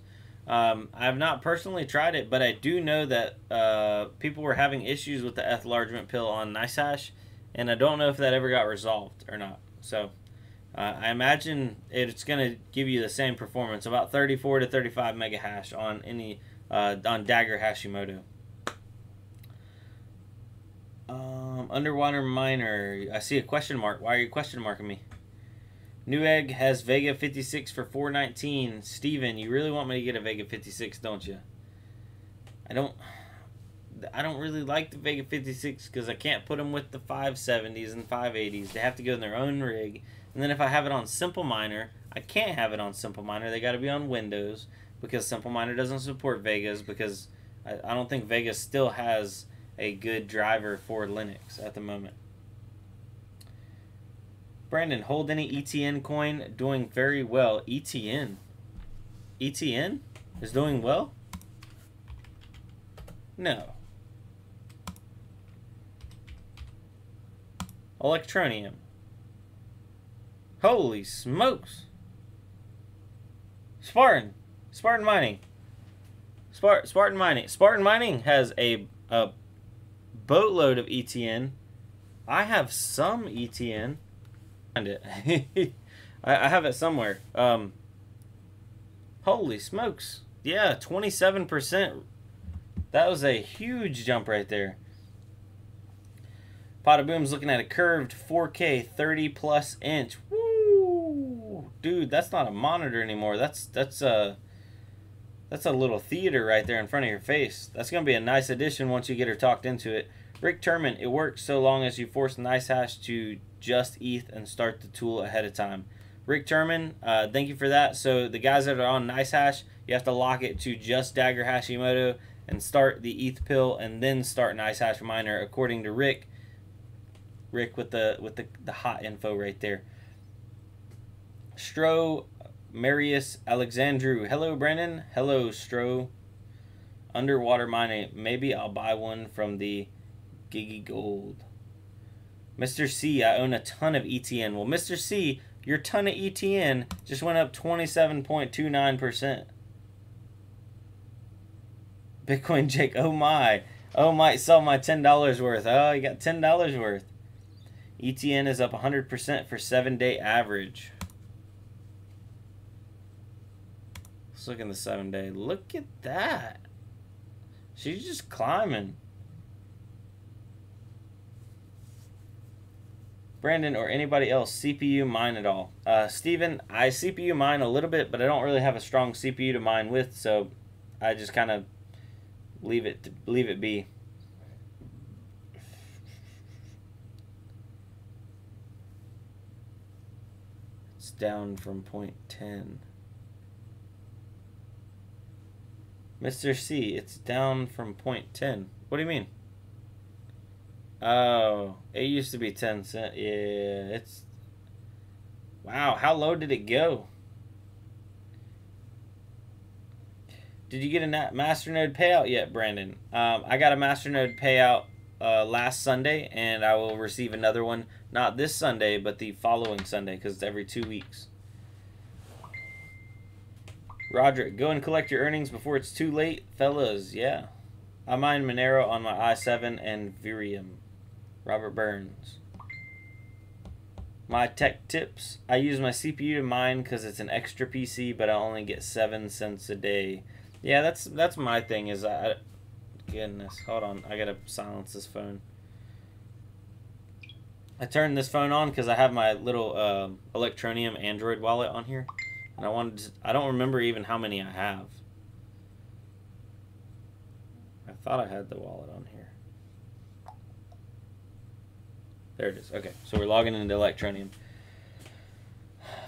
I have not personally tried it, but I do know that people were having issues with the enlargement pill on NiceHash, and I don't know if that ever got resolved or not. So I imagine it's going to give you the same performance, about 34 to 35 mega hash on any on Dagger Hashimoto. Underwater miner. I see a question mark. Why are you question marking me? Newegg has Vega 56 for $419. Steven, you really want me to get a Vega 56, don't you? I don't really like the Vega 56 because I can't put them with the 570s and 580s. They have to go in their own rig. And then if I have it on Simple Miner, I can't have it on Simple Miner. They got to be on Windows because Simple Miner doesn't support Vegas because I don't think Vega still has a good driver for Linux at the moment. Brandon, hold any ETN coin, doing very well. ETN? ETN is doing well? No. Electronium. Holy smokes. Spartan Mining. Spartan Mining. Spartan Mining has a boatload of ETN. I have some ETN. Find it. I have it somewhere. Holy smokes. Yeah, 27%. That was a huge jump right there. Potaboom's looking at a curved 4K 30 plus inch. Woo! Dude, that's not a monitor anymore. That's a little theater right there in front of your face. That's going to be a nice addition once you get her talked into it. Rick Terman, it works so long as you force NiceHash to just ETH and start the tool ahead of time. Rick Terman, thank you for that. So the guys that are on NiceHash, you have to lock it to just Dagger Hashimoto and start the ETH pill and then start NiceHash Miner according to Rick. Rick with the hot info right there. Stro Marius Alexandru. Hello, Brandon. Hello, Stro. Underwater mining. Maybe I'll buy one from the Gigi Gold. Mr. C, I own a ton of ETN. Well, Mr. C, your ton of ETN just went up 27.29%. Bitcoin Jake, oh my. Oh, might sell my $10 worth. Oh, you got $10 worth. ETN is up 100% for 7-day average. Let's look in the 7-day. Look at that. She's just climbing. Brandon or anybody else, CPU mine at all? Steven, I CPU mine a little bit, but I don't really have a strong CPU to mine with, so I just kind of leave it be. It's down from 0.10. Mr. C, it's down from 0.10. What do you mean? Oh, it used to be 10 cents. Yeah, it's... Wow, how low did it go? Did you get a Masternode payout yet, Brandon? I got a Masternode payout last Sunday, and I will receive another one, not this Sunday, but the following Sunday, because it's every 2 weeks. Roderick, go and collect your earnings before it's too late, fellas. Yeah. I mine Monero on my i7 and Virium. Robert Burns. My tech tips. I use my CPU to mine because it's an extra PC, but I only get 7 cents a day. Yeah, that's my thing is goodness, hold on. I gotta silence this phone. I turned this phone on because I have my little Electronium Android wallet on here. And I don't remember even how many I have. I thought I had the wallet on here. There it is. Okay, so we're logging into Electronium.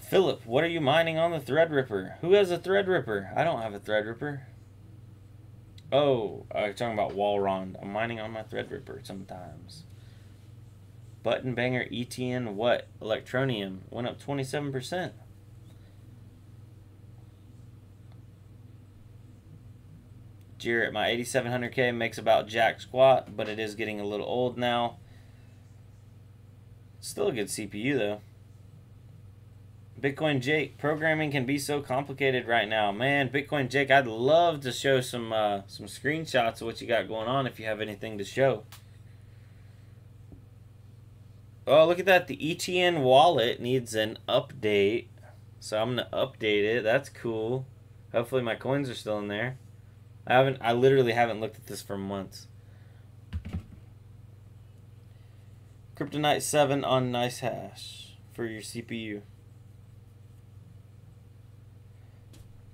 Philip, what are you mining on the Threadripper? Who has a Threadripper? I don't have a Threadripper. Oh, you're talking about Walrond. I'm mining on my Threadripper sometimes. Button Banger ETN what? Electronium. Went up 27%. Jarrett, my 8700K makes about jack squat, but it is getting a little old now. Still a good CPU though. Bitcoin Jake, programming can be so complicated right now. Man, Bitcoin Jake, I'd love to show some screenshots of what you got going on if you have anything to show. Oh, look at that. The ETN wallet needs an update. So I'm going to update it. That's cool. Hopefully my coins are still in there. I literally haven't looked at this for months. Kryptonite 7 on NiceHash for your CPU.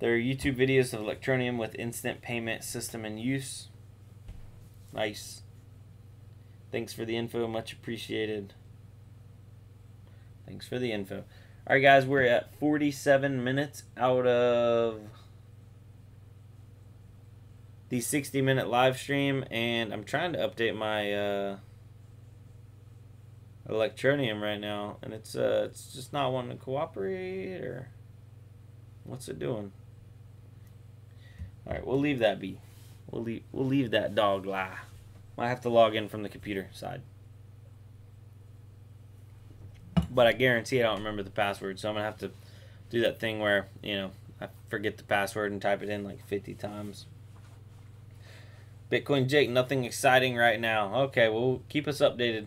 There are YouTube videos of Electronium with instant payment system in use. Nice. Thanks for the info. Much appreciated. Thanks for the info. Alright guys, we're at 47 minutes out of the 60-minute live stream, and I'm trying to update my Electronium right now, and it's just not wanting to cooperate, or what's it doing? All right, we'll leave that be. We'll leave that dog lie. Might have to log in from the computer side, but I guarantee I don't remember the password, so I'm gonna have to do that thing where I forget the password and type it in like 50 times. Bitcoin Jake, nothing exciting right now. Okay, well, keep us updated.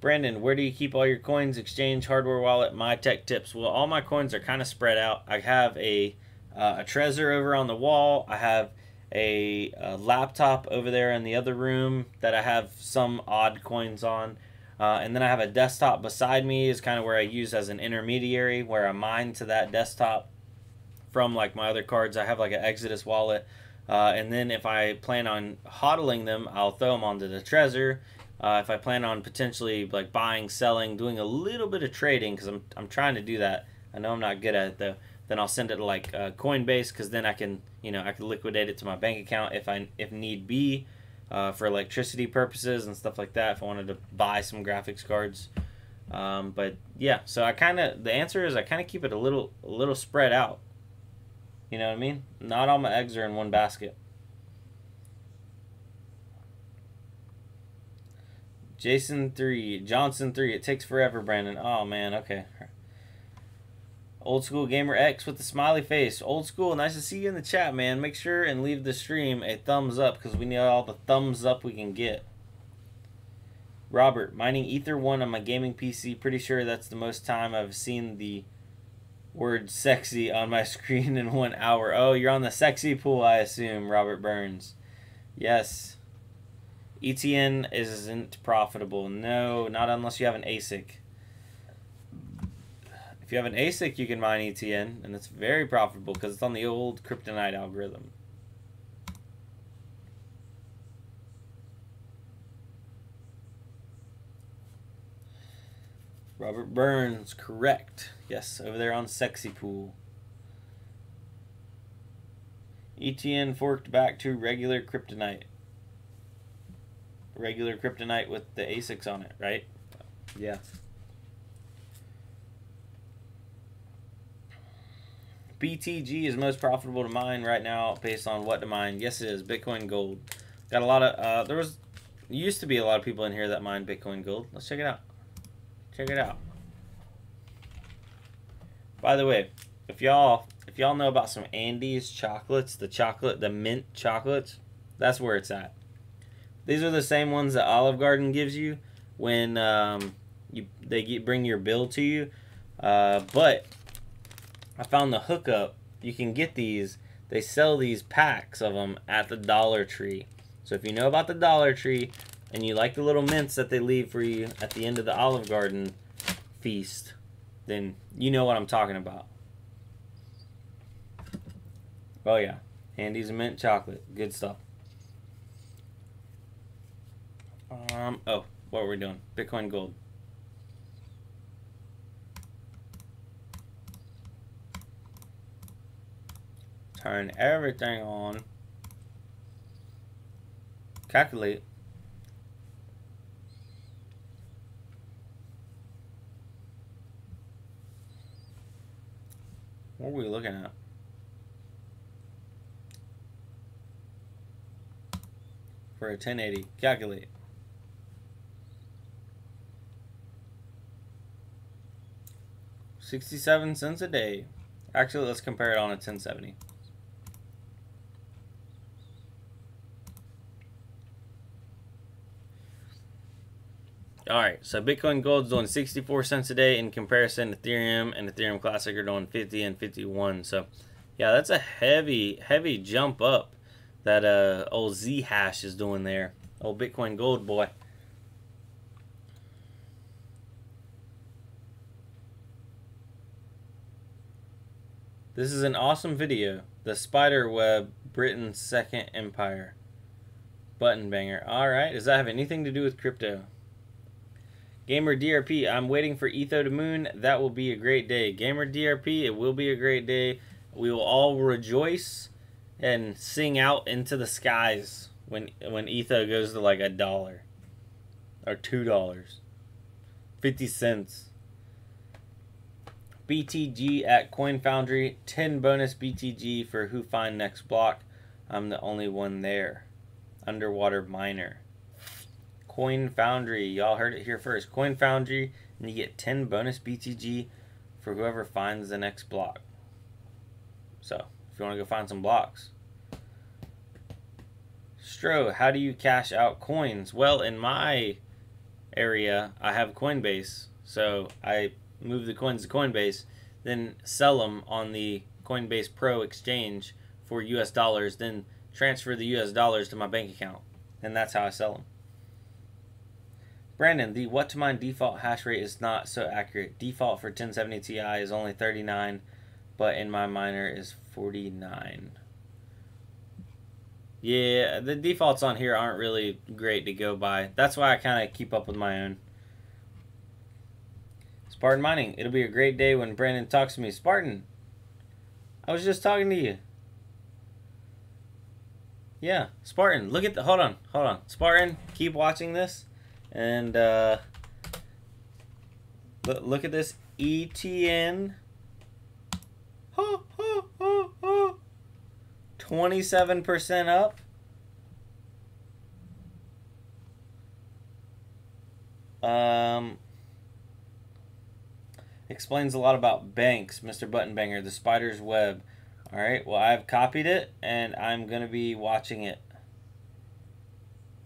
Brandon, where do you keep all your coins? Exchange, hardware wallet, my tech tips. Well, all my coins are kind of spread out. I have a Trezor over on the wall. I have a laptop over there in the other room that I have some odd coins on. And then I have a desktop beside me is kind of where I use as an intermediary, where I mine to that desktop from like my other cards. I have like an Exodus wallet. And then if I plan on hodling them, I'll throw them onto the Trezor. If I plan on potentially like buying, selling, doing a little bit of trading, because I'm trying to do that. I know I'm not good at it though. Then I'll send it to like Coinbase, because then I can I can liquidate it to my bank account if need be, for electricity purposes and stuff like that. If I wanted to buy some graphics cards, but yeah. So the answer is I kind of keep it a little spread out. You know what I mean? Not all my eggs are in one basket. Johnson 3. It takes forever, Brandon. Oh man, okay. Old School Gamer X with the smiley face. Old School, nice to see you in the chat, man. Make sure and leave the stream a thumbs up, because we need all the thumbs up we can get. Robert, mining Ether 1 on my gaming PC. Pretty sure that's the most time I've seen the word sexy on my screen in 1 hour. Oh, you're on the sexy pool, I assume, Robert Burns. Yes. ETN isn't profitable. No, not unless you have an ASIC. If you have an ASIC, you can mine ETN, and it's very profitable because it's on the old Kryptonite algorithm. Robert Burns, correct. Yes, over there on Sexy Pool. ETN forked back to regular kryptonite. Regular kryptonite with the ASICs on it, right? Yeah. BTG is most profitable to mine right now based on what to mine. Yes, it is. Bitcoin Gold. Got a lot of, used to be a lot of people in here that mine Bitcoin Gold. Let's check it out. Check it out. By the way, if y'all know about some Andes chocolates, the mint chocolates, that's where it's at. These are the same ones that Olive Garden gives you when bring your bill to you. But I found the hookup. You can get these. They sell these packs of them at the Dollar Tree. So if you know about the Dollar Tree and you like the little mints that they leave for you at the end of the Olive Garden feast, then you know what I'm talking about. Oh yeah, Andes mint chocolate, good stuff. Oh, what were we doing? Bitcoin Gold. Turn everything on. Calculate. What are we looking at? For a 1080. Calculate. $0.67 a day. Actually, let's compare it on a 1070. Alright, so Bitcoin Gold's doing 64 cents a day in comparison to Ethereum, and Ethereum Classic are doing 50 and 51. So, yeah, that's a heavy jump up that old Zhash is doing there. Old Bitcoin Gold boy. This is an awesome video. The spider web, Britain's second empire. Button banger. Alright, does that have anything to do with crypto? Gamer DRP, I'm waiting for Etho to moon. That will be a great day. Gamer DRP, it will be a great day. We will all rejoice and sing out into the skies when Etho goes to like $1 or $2, 50 cents. BTG at Coin Foundry, 10 bonus BTG for who find next block. I'm the only one there. Underwater miner. Coin Foundry, y'all heard it here first. Coin Foundry, and you get 10 bonus BTG for whoever finds the next block. So, if you want to go find some blocks. Stro, how do you cash out coins? Well, in my area, I have Coinbase. So, I move the coins to Coinbase, then sell them on the Coinbase Pro exchange for US dollars, then transfer the US dollars to my bank account. And that's how I sell them. Brandon, the what to mine default hash rate is not so accurate. Default for 1070 Ti is only 39, but in my miner is 49. Yeah, the defaults on here aren't really great to go by. That's why I kind of keep up with my own. Spartan Mining, it'll be a great day when Brandon talks to me. Spartan, I was just talking to you. Yeah, Spartan, look at the, hold on. Spartan, keep watching this. And look at this ETN. 27% up. Explains a lot about banks, Mr. Buttonbanger, the spider's web. Alright, well, I've copied it, and I'm going to be watching it.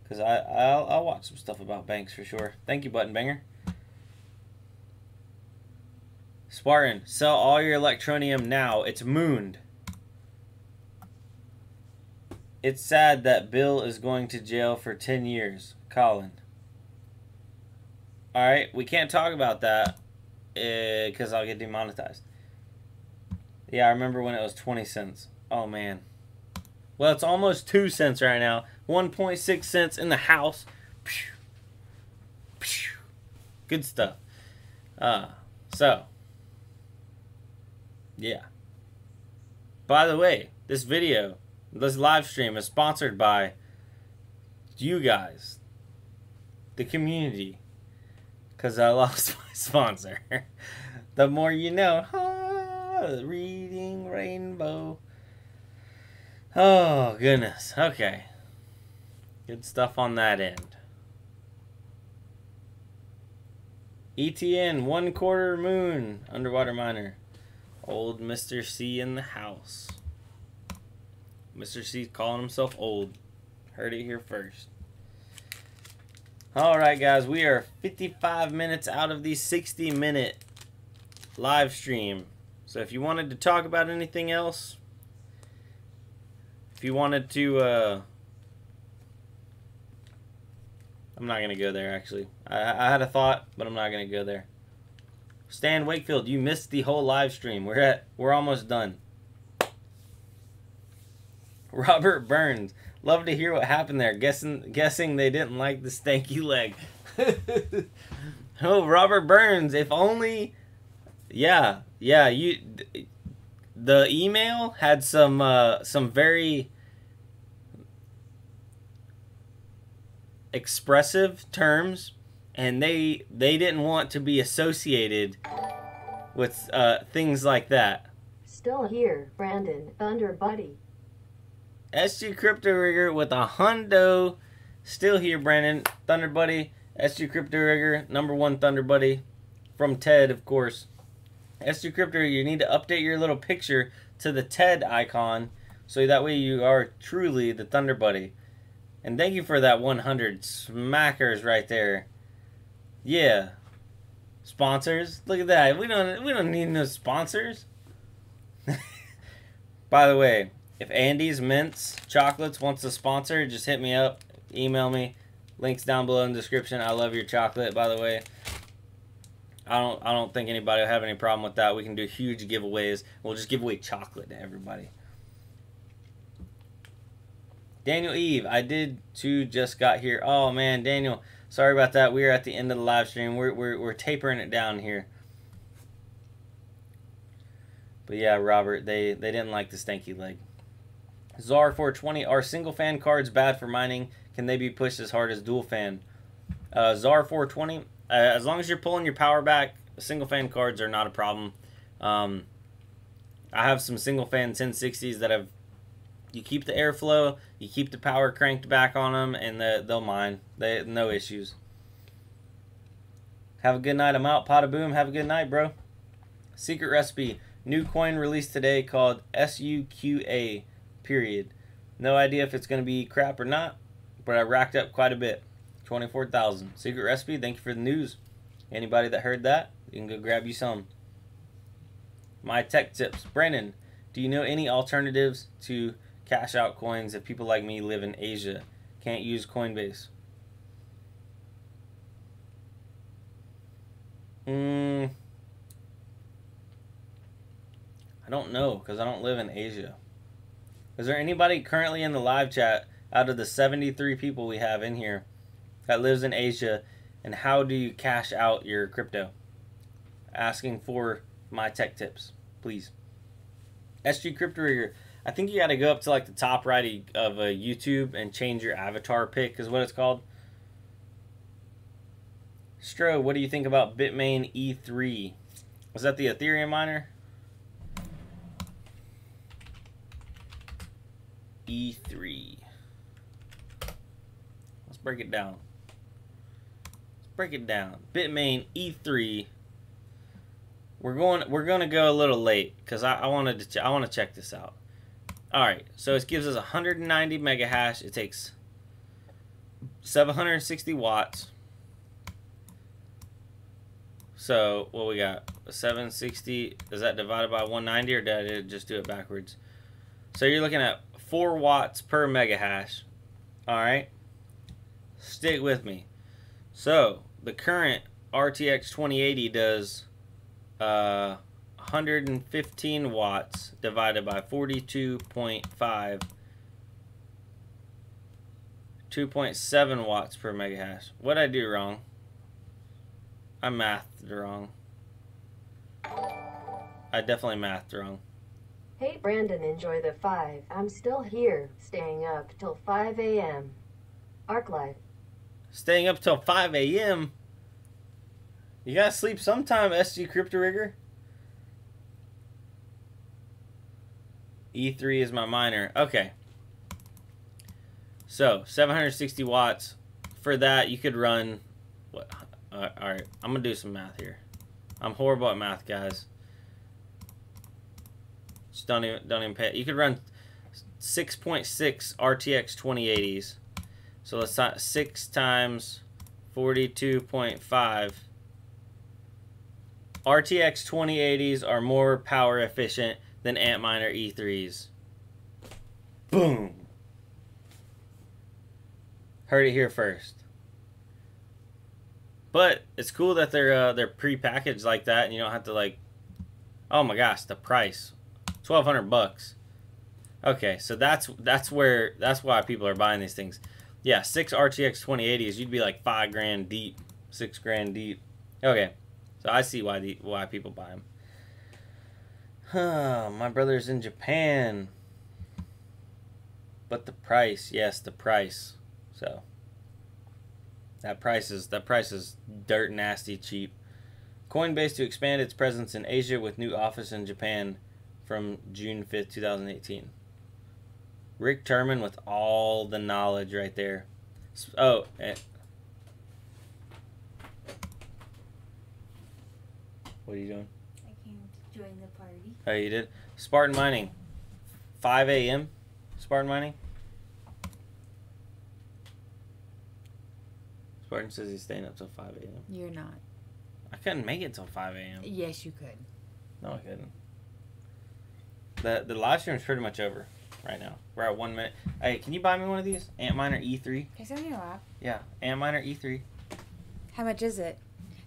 Because I'll watch some stuff about banks for sure. Thank you, Buttonbanger. Spartan, sell all your electronium now. It's mooned. It's sad that Bill is going to jail for 10 years. Colin. Alright, we can't talk about that because I'll get demonetized. Yeah, I remember when it was 20 cents. Oh, man. Well, it's almost 2 cents right now. 1.6 cents in the house. Good stuff. So, yeah. By the way, this video This live stream is sponsored by you guys, the community, because I lost my sponsor. The more you know. Reading Rainbow. Oh, goodness. Okay. Good stuff on that end. ETN, 1/4 moon, underwater miner. Old Mr. C in the house. Mr. C calling himself old. Heard it here first. Alright, guys, we are 55 minutes out of the 60-minute live stream. So if you wanted to talk about anything else, if you wanted to, I'm not going to go there, actually. I had a thought, but I'm not going to go there. Stan Wakefield, you missed the whole live stream. We're almost done. Robert Burns, love to hear what happened there. Guessing they didn't like the stanky leg. Oh, Robert Burns, if only. Yeah, the email had some very expressive terms, and they didn't want to be associated with things like that. Still here, Brandon, Thunder Buddy. SG Crypto Rigger with a hundo. Still here, Brandon, Thunder Buddy. SG Crypto Rigger, #1 Thunder Buddy. From Ted, of course. SG Crypto Rigger, you need to update your little picture to the Ted icon, so that way you are truly the Thunder Buddy. And thank you for that 100 smackers right there. Yeah. Sponsors. Look at that. We don't need no sponsors. By the way, if Andy's Mints Chocolates wants to sponsor, just hit me up. Email me. Links down below in the description. I love your chocolate, by the way. I don't think anybody will have any problem with that. We can do huge giveaways. We'll just give away chocolate to everybody. Daniel Eve, I did too, just got here. Oh man, Daniel, sorry about that. We are at the end of the live stream. We're tapering it down here. But yeah, Robert, they didn't like the stanky leg. Czar 420, are single fan cards bad for mining? Can they be pushed as hard as dual fan? Czar 420, as long as you're pulling your power back, single fan cards are not a problem. I have some single fan 1060s that have, you keep the airflow, you keep the power cranked back on them, and they'll mine. No issues. Have a good night. I'm out. Potta Boom. Have a good night, bro. Secret recipe. New coin released today called SUQA, period. No idea if it's going to be crap or not, but I racked up quite a bit. 24,000. Secret recipe. Thank you for the news. Anybody that heard that, you can go grab you some. My tech tips. Brandon, do you know any alternatives to cash out coins if people like me live in Asia? Can't use Coinbase. I don't know, because I don't live in Asia. Is there anybody currently in the live chat out of the 73 people we have in here that lives in Asia, and how do you cash out your crypto? Asking for my tech tips, please. SG Crypto Rigger, I think you got to go up to like the top right of YouTube and change your avatar pic, is what it's called. Stro, what do you think about Bitmain E3? Was that the Ethereum miner? E3. Let's break it down. Break it down. Bitmain E3. We're going to go a little late because I want to check this out. All right, so it gives us 190 mega hash. It takes 760 watts. So what we got? 760. Is that divided by 190, or did I just do it backwards? So you're looking at 4 watts per mega hash. All right. Stick with me. So the current RTX 2080 does 115 watts divided by 42.5, 2.7 watts per mega hash. What did I do wrong? I mathed wrong. I definitely mathed wrong. Hey Brandon, enjoy the 5. I'm still here, staying up till 5 a.m. Arc Life. Staying up till 5 a.m. You gotta sleep sometime, SG Crypto Rigger. E3 is my miner. Okay. So, 760 watts. For that, you could run... What? Alright, I'm gonna do some math here. I'm horrible at math, guys. Just don't even pay. You could run 6.6 RTX 2080s. So let's talk 6 times 42.5. RTX 2080s are more power efficient than Antminer E3s. Boom. Heard it here first. But it's cool that they're pre-packaged like that, and you don't have to like. Oh my gosh, the price, $1,200. Okay, so that's why people are buying these things. Yeah, 6 RTX 2080s, you'd be like $5,000 deep, $6,000 deep. Okay, so I see why people buy them. Huh, my brother's in Japan. But the price, yes, the price. So that price is dirt nasty cheap. Coinbase to expand its presence in Asia with new office in Japan from June 5th, 2018. Rick Turman with all the knowledge right there. Oh, what are you doing? I came to join the party. Oh, you did? Spartan Mining. 5 a.m. Spartan Mining. Spartan says he's staying up till 5 a.m. You're not. I couldn't make it till 5 a.m. Yes, you could. No, I couldn't. The live stream is pretty much over right now. We're at 1 minute. Hey, can you buy me one of these? Antminer E3? Is that in your lap? Yeah, Antminer E3. How much is it?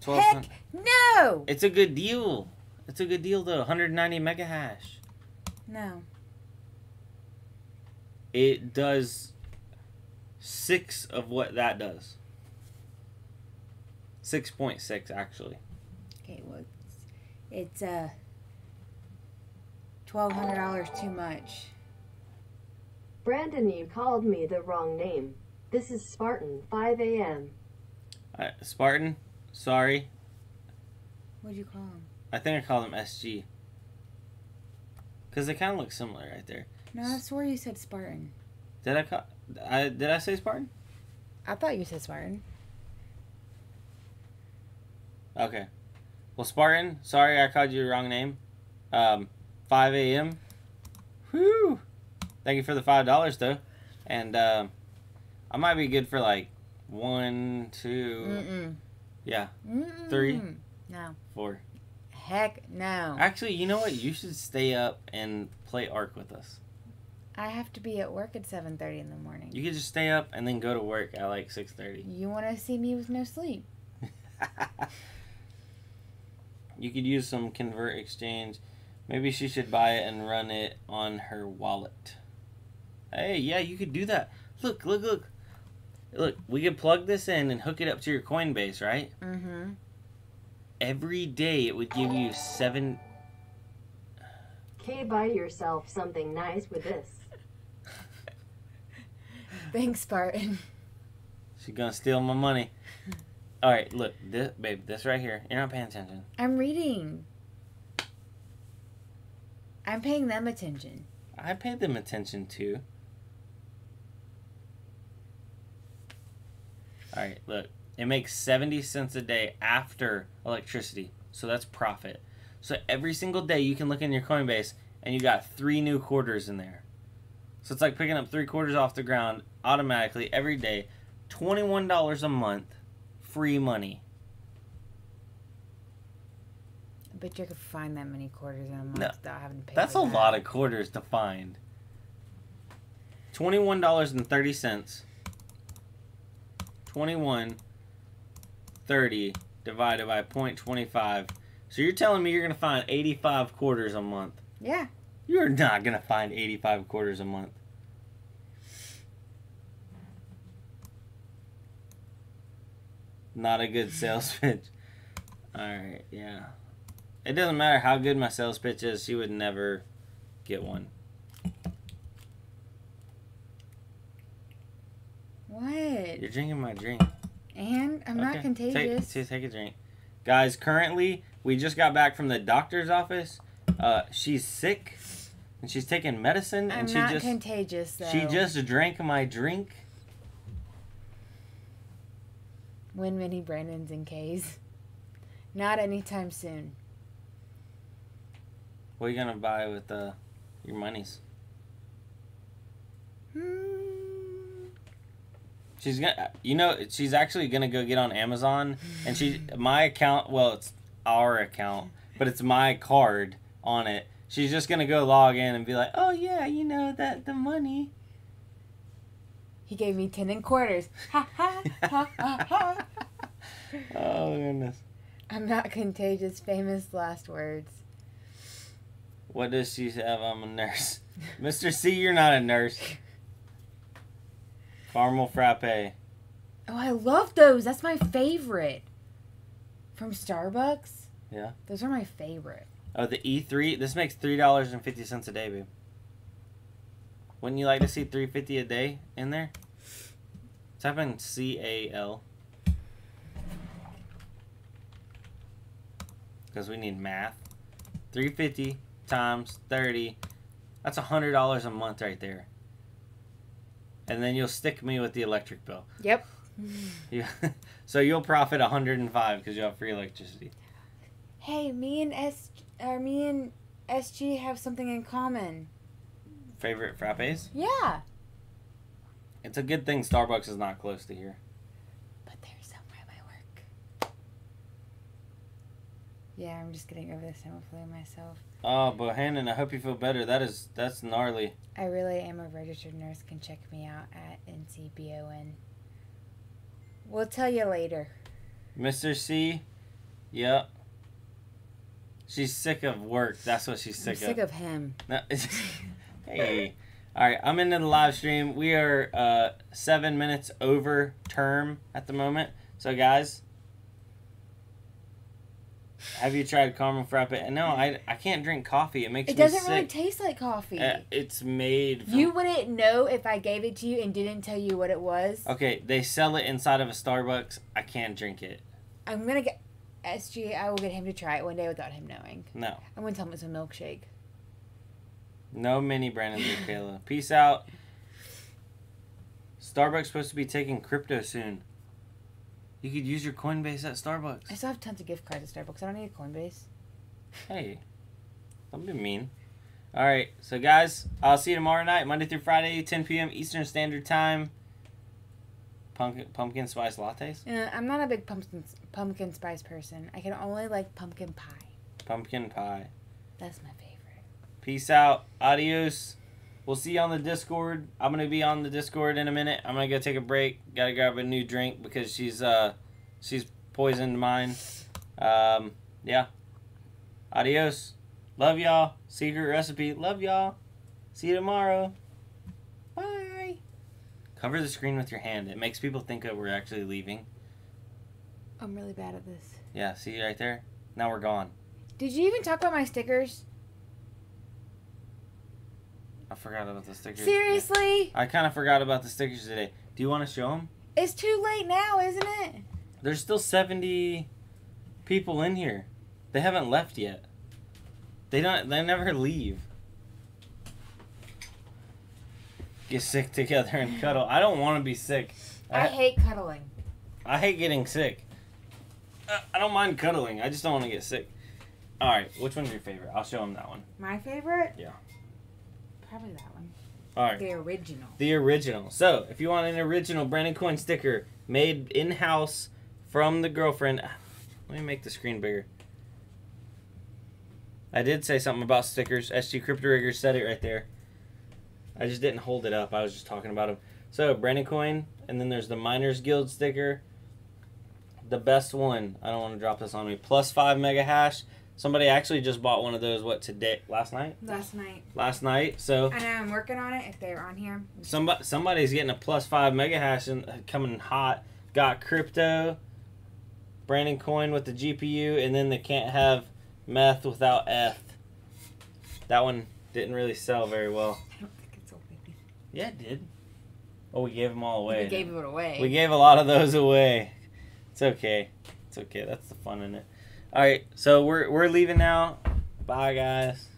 12 Heck no! It's a good deal. It's a good deal though. 190 mega hash. No. It does 6 of what that does. 6.6 actually. Okay, well, it's $1,200 too much. Brandon, you called me the wrong name. This is Spartan, 5 a.m. Spartan, sorry. What'd you call him? I think I called him SG. Because they kind of look similar right there. No, I swore you said Spartan. Did I say Spartan? I thought you said Spartan. Okay. Well, Spartan, sorry I called you the wrong name. 5 a.m. Whew. Thank you for the $5 though. And I might be good for like 1, 2, yeah, 3, No. 4. Heck no. Actually, you know what? You should stay up and play Ark with us. I have to be at work at 7:30 in the morning. You could just stay up and then go to work at like 6:30. You want to see me with no sleep? You could use some convert exchange. Maybe she should buy it and run it on her wallet. Hey, yeah, you could do that. Look. Look, we could plug this in and hook it up to your Coinbase, right? Mm-hmm. Every day it would give you 7... Okay, buy yourself something nice with this. Thanks, Spartan. She's gonna steal my money. Alright, look, this right here. You're not paying attention. I'm reading. I'm paying them attention. I paid them attention too. Alright, look. It makes 70 cents a day after electricity. So that's profit. So every single day you can look in your Coinbase and you got 3 new quarters in there. So it's like picking up 3 quarters off the ground automatically every day. $21 a month. Free money. I bet you could find that many quarters in a month No, without having to pay. That's a for that. lot of quarters to find. $21.30. 21.30 divided by 0.25. So you're telling me you're going to find 85 quarters a month. Yeah. You're not going to find 85 quarters a month. Not a good sales pitch. Alright, yeah. It doesn't matter how good my sales pitch is. She would never get one. What? You're drinking my drink. And I'm not contagious. Take a drink. Guys, currently, we just got back from the doctor's office. She's sick, and she's taking medicine. I'm And she not just contagious, though. She just drank my drink. Win many Brandons and K's. Not anytime soon. What are you gonna buy with your monies? She's gonna, she's actually gonna go get on Amazon, and my account. Well, it's our account, but it's my card on it. She's just gonna go log in and be like, "Oh yeah, that the money." He gave me 10 and quarters. Ha ha ha ha ha. Oh goodness. I'm not contagious. Famous last words. What does she have? I'm a nurse. Mr. C, you're not a nurse. Caramel frappe. Oh, I love those. That's my favorite. From Starbucks? Yeah. Those are my favorite. Oh, the E3. This makes $3.50 a day, babe. Wouldn't you like to see $3.50 a day in there? Type in CAL. Because we need math. $3.50 times 30. That's $100 a month right there. And then you'll stick me with the electric bill. Yep. So you'll profit $105 because you have free electricity. Hey, me and SG have something in common. Favorite frappes? Yeah. It's a good thing Starbucks is not close to here. But there's somewhere at my work. Yeah, I'm just getting over the summer flu myself. Oh, Bohannon, I hope you feel better. That's gnarly. I really am a registered nurse. Can check me out at NCBON. We'll tell you later. Mr. C, yep. She's sick of work. That's what she's sick of. I'm sick of him. No, hey. All right, I'm into the live stream. We are 7 minutes over term at the moment. So, guys, have you tried caramel frappe? No, I can't drink coffee. It makes me sick. It doesn't really taste like coffee. It's made from... You wouldn't know if I gave it to you and didn't tell you what it was. Okay, they sell it inside of a Starbucks. I can't drink it. I'm going to get... SG, I will get him to try it one day without him knowing. No. I'm going to tell him it's a milkshake. No mini Brandon or Kayla. Peace out. Starbucks supposed to be taking crypto soon. You could use your Coinbase at Starbucks. I still have tons of gift cards at Starbucks. I don't need a Coinbase. Hey, don't be mean. All right, so guys, I'll see you tomorrow night, Monday through Friday, 10 p.m. Eastern Standard Time. Pumpkin spice lattes? I'm not a big pumpkin spice person. I can only like pumpkin pie. Pumpkin pie. That's my favorite. Peace out. Adios. We'll see you on the Discord. I'm going to be on the Discord in a minute. I'm going to go take a break. Got to grab a new drink because she's poisoned mine. Yeah. Adios. Love y'all. Secret recipe. Love y'all. See you tomorrow. Bye. Cover the screen with your hand. It makes people think that we're actually leaving. I'm really bad at this. Yeah, see right there? Now we're gone. Did you even talk about my stickers? I forgot about the stickers. Seriously? I kind of forgot about the stickers today. Do you want to show them? It's too late now, isn't it? There's still 70 people in here. They haven't left yet. They never leave. Get sick together and cuddle. I don't want to be sick. I hate cuddling. I hate getting sick. I don't mind cuddling. I just don't want to get sick. All right, which one's your favorite? I'll show them that one. My favorite? Yeah. Probably that one. All right. The original. The original. So, if you want an original Brandoncoin sticker made in-house from the girlfriend... Let me make the screen bigger. I did say something about stickers. SG Crypto Rigger said it right there. I just didn't hold it up. I was just talking about them. So, Brandoncoin, and then there's the Miners Guild sticker. The best one. I don't want to drop this on me. +5 mega hash. Somebody actually just bought one of those, what, today? Last night? Last night. So I know, I'm working on it if they're on here. somebody's getting a +5 mega hash and coming hot. Got crypto, Brandoncoin with the GPU, and then they can't have meth without F. That one Didn't really sell very well. I don't think it's open. Yeah, it did. Oh, we gave them all away. We gave it away. We gave a lot of those away. It's okay. It's okay. That's the fun in it. All right, so we're leaving now. Bye, guys.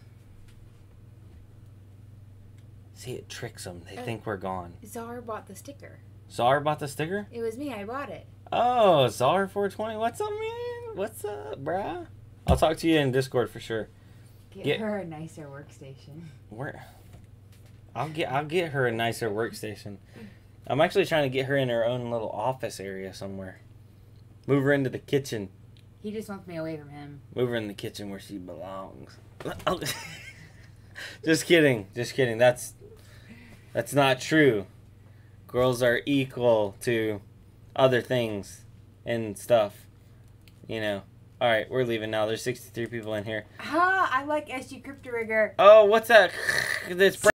See, it tricks them. They think we're gone. Czar bought the sticker. Czar bought the sticker? It was me. I bought it. Oh, Czar 420. What's up, man? What's up, brah? I'll talk to you in Discord for sure. Get her a nicer workstation. I'll get her a nicer workstation. I'm actually trying to get her in her own little office area somewhere. Move her into the kitchen. He just wants me away from him. Move her in the kitchen where she belongs. Just kidding. Just kidding. That's not true. Girls are equal to other things and stuff. You know. All right, we're leaving now. There's 63 people in here. I like SG Crypto Rigger. Oh, what's that? That's